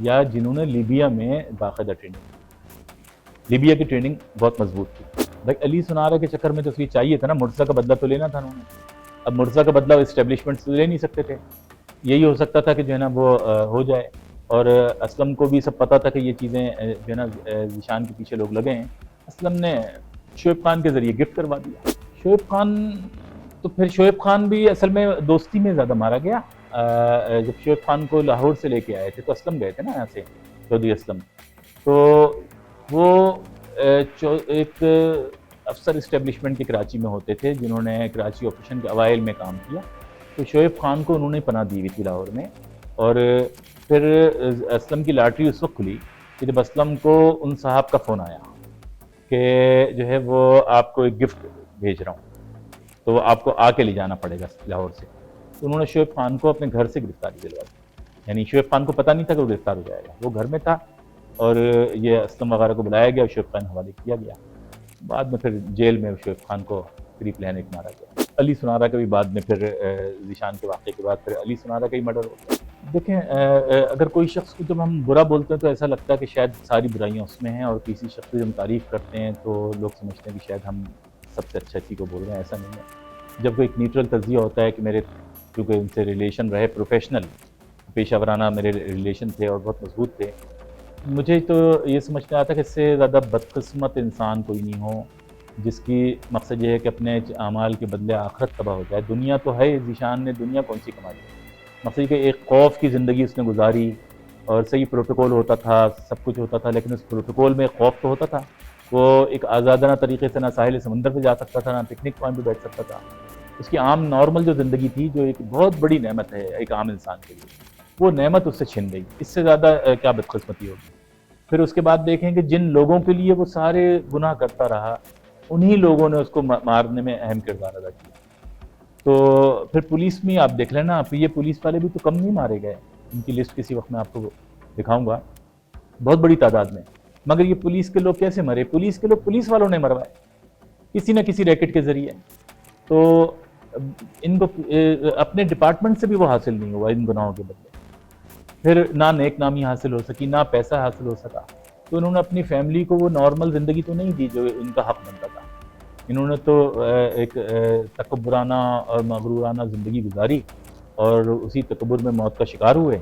Speaker 1: یا جنہوں نے لیبیا میں باقاعدہ ٹریننگ کی۔ لیبیا کی ٹریننگ بہت مضبوط تھی۔ بھائی علی سنارا کے چکر میں تو اس لیے چاہیے تھا نا، مرتضیٰ کا بدلہ تو لینا تھا انہوں نے۔ اب مرتضیٰ کا بدلہ اسٹیبلشمنٹ سے لے نہیں سکتے تھے، یہی ہو سکتا تھا کہ جو ہے نا وہ ہو جائے، اور اسلم کو بھی سب پتہ تھا کہ یہ چیزیں جو ہے نا ذیشان کے پیچھے لوگ لگے ہیں۔ اسلم نے شعیب خان کے ذریعے گفٹ کروا دیا۔ شعیب خان تو پھر شعیب خان بھی اصل میں دوستی میں زیادہ مارا گیا۔ جب شعیب خان کو لاہور سے لے کے آئے تھے تو اسلم گئے تھے نا یہاں سے، چودھری اسلم، تو وہ ایک افسر اسٹیبلشمنٹ کے کراچی میں ہوتے تھے جنہوں نے کراچی آپریشن کے اوائل میں کام کیا، تو شعیب خان کو انہوں نے پناہ دی ہوئی تھی لاہور میں۔ اور پھر اسلم کی لاٹری اس وقت کھلی کہ جب اسلم کو ان صاحب کا فون آیا کہ جو ہے وہ آپ کو ایک گفٹ بھیج رہا ہوں، تو وہ آپ کو آ کے لے جانا پڑے گا لاہور سے۔ تو انہوں نے شعیب خان کو اپنے گھر سے گرفتاری دلوا دی، یعنی شعیب خان کو پتہ نہیں تھا کہ وہ گرفتار ہو جائے گا، وہ گھر میں تھا، اور یہ اسلم وغیرہ کو بلایا گیا اور شعیب خان حوالے کیا گیا۔ بعد میں پھر جیل میں شعیب خان کو پری پلانک مارا گیا۔ علی سنارا کا بھی بعد میں پھر ذیشان کے واقعے کے بعد پھر علی سنارا کا ہی مرڈر ہو گیا۔ دیکھیں اگر کوئی شخص کو جب ہم برا بولتے ہیں تو ایسا لگتا ہے کہ شاید ساری برائیاں اس میں ہیں، اور کسی شخص کی ہم تعریف کرتے ہیں تو لوگ سمجھتے ہیں کہ شاید ہم سب سے اچھا اچھی کو بول رہے ہیں، ایسا نہیں ہے۔ جب کوئی ایک نیوٹرل تجزیہ ہوتا ہے کہ میرے کیونکہ ان سے ریلیشن رہے، پروفیشنل پیشہ ورانہ میرے ریلیشن تھے اور بہت مضبوط تھے، مجھے تو یہ سمجھ میں آتا ہے کہ اس سے زیادہ بدقسمت انسان کوئی نہیں ہو جس کی مقصد یہ ہے کہ اپنے اعمال کے بدلے آخرت تباہ ہو جائے۔ دنیا تو ہے، ذیشان نے دنیا کون سی کمائی، مقصد یہ کہ ایک خوف کی زندگی اس نے گزاری، اور صحیح پروٹوکول ہوتا تھا، سب کچھ ہوتا تھا، لیکن اس پروٹوکول میں خوف تو ہوتا تھا۔ وہ ایک آزادانہ طریقے سے نہ ساحل سمندر پہ جا سکتا تھا، نہ پکنک پوائنٹ پہ بیٹھ سکتا تھا۔ اس کی عام نارمل جو زندگی تھی، جو ایک بہت بڑی نعمت ہے ایک عام انسان کے لیے، وہ نعمت اس سے چھن گئی۔ اس سے زیادہ کیا بدقسمتی ہوگی۔ پھر اس کے بعد دیکھیں کہ جن لوگوں کے لیے وہ سارے گناہ کرتا رہا، انہی لوگوں نے اس کو مارنے میں اہم کردار ادا کیا۔ تو پھر پولیس میں آپ دیکھ لینا، یہ پولیس والے بھی تو کم نہیں مارے گئے، ان کی لسٹ کسی وقت میں آپ کو دکھاؤں گا، بہت بڑی تعداد میں۔ مگر یہ پولیس کے لوگ کیسے مرے؟ پولیس کے لوگ پولیس والوں نے مروائے کسی نہ کسی ریکٹ کے ذریعے۔ تو ان کو اپنے ڈپارٹمنٹ سے بھی وہ حاصل نہیں ہوا ان گناہوں کے بدلے، پھر نہ نیک نامی حاصل ہو سکی، نہ پیسہ حاصل ہو سکا، تو انہوں نے اپنی فیملی کو وہ نارمل زندگی تو نہیں دی جو ان کا حق بنتا تھا۔ انہوں نے تو ایک تکبرانہ اور مغرورانہ زندگی گزاری، اور اسی تکبر میں موت کا شکار ہوئے۔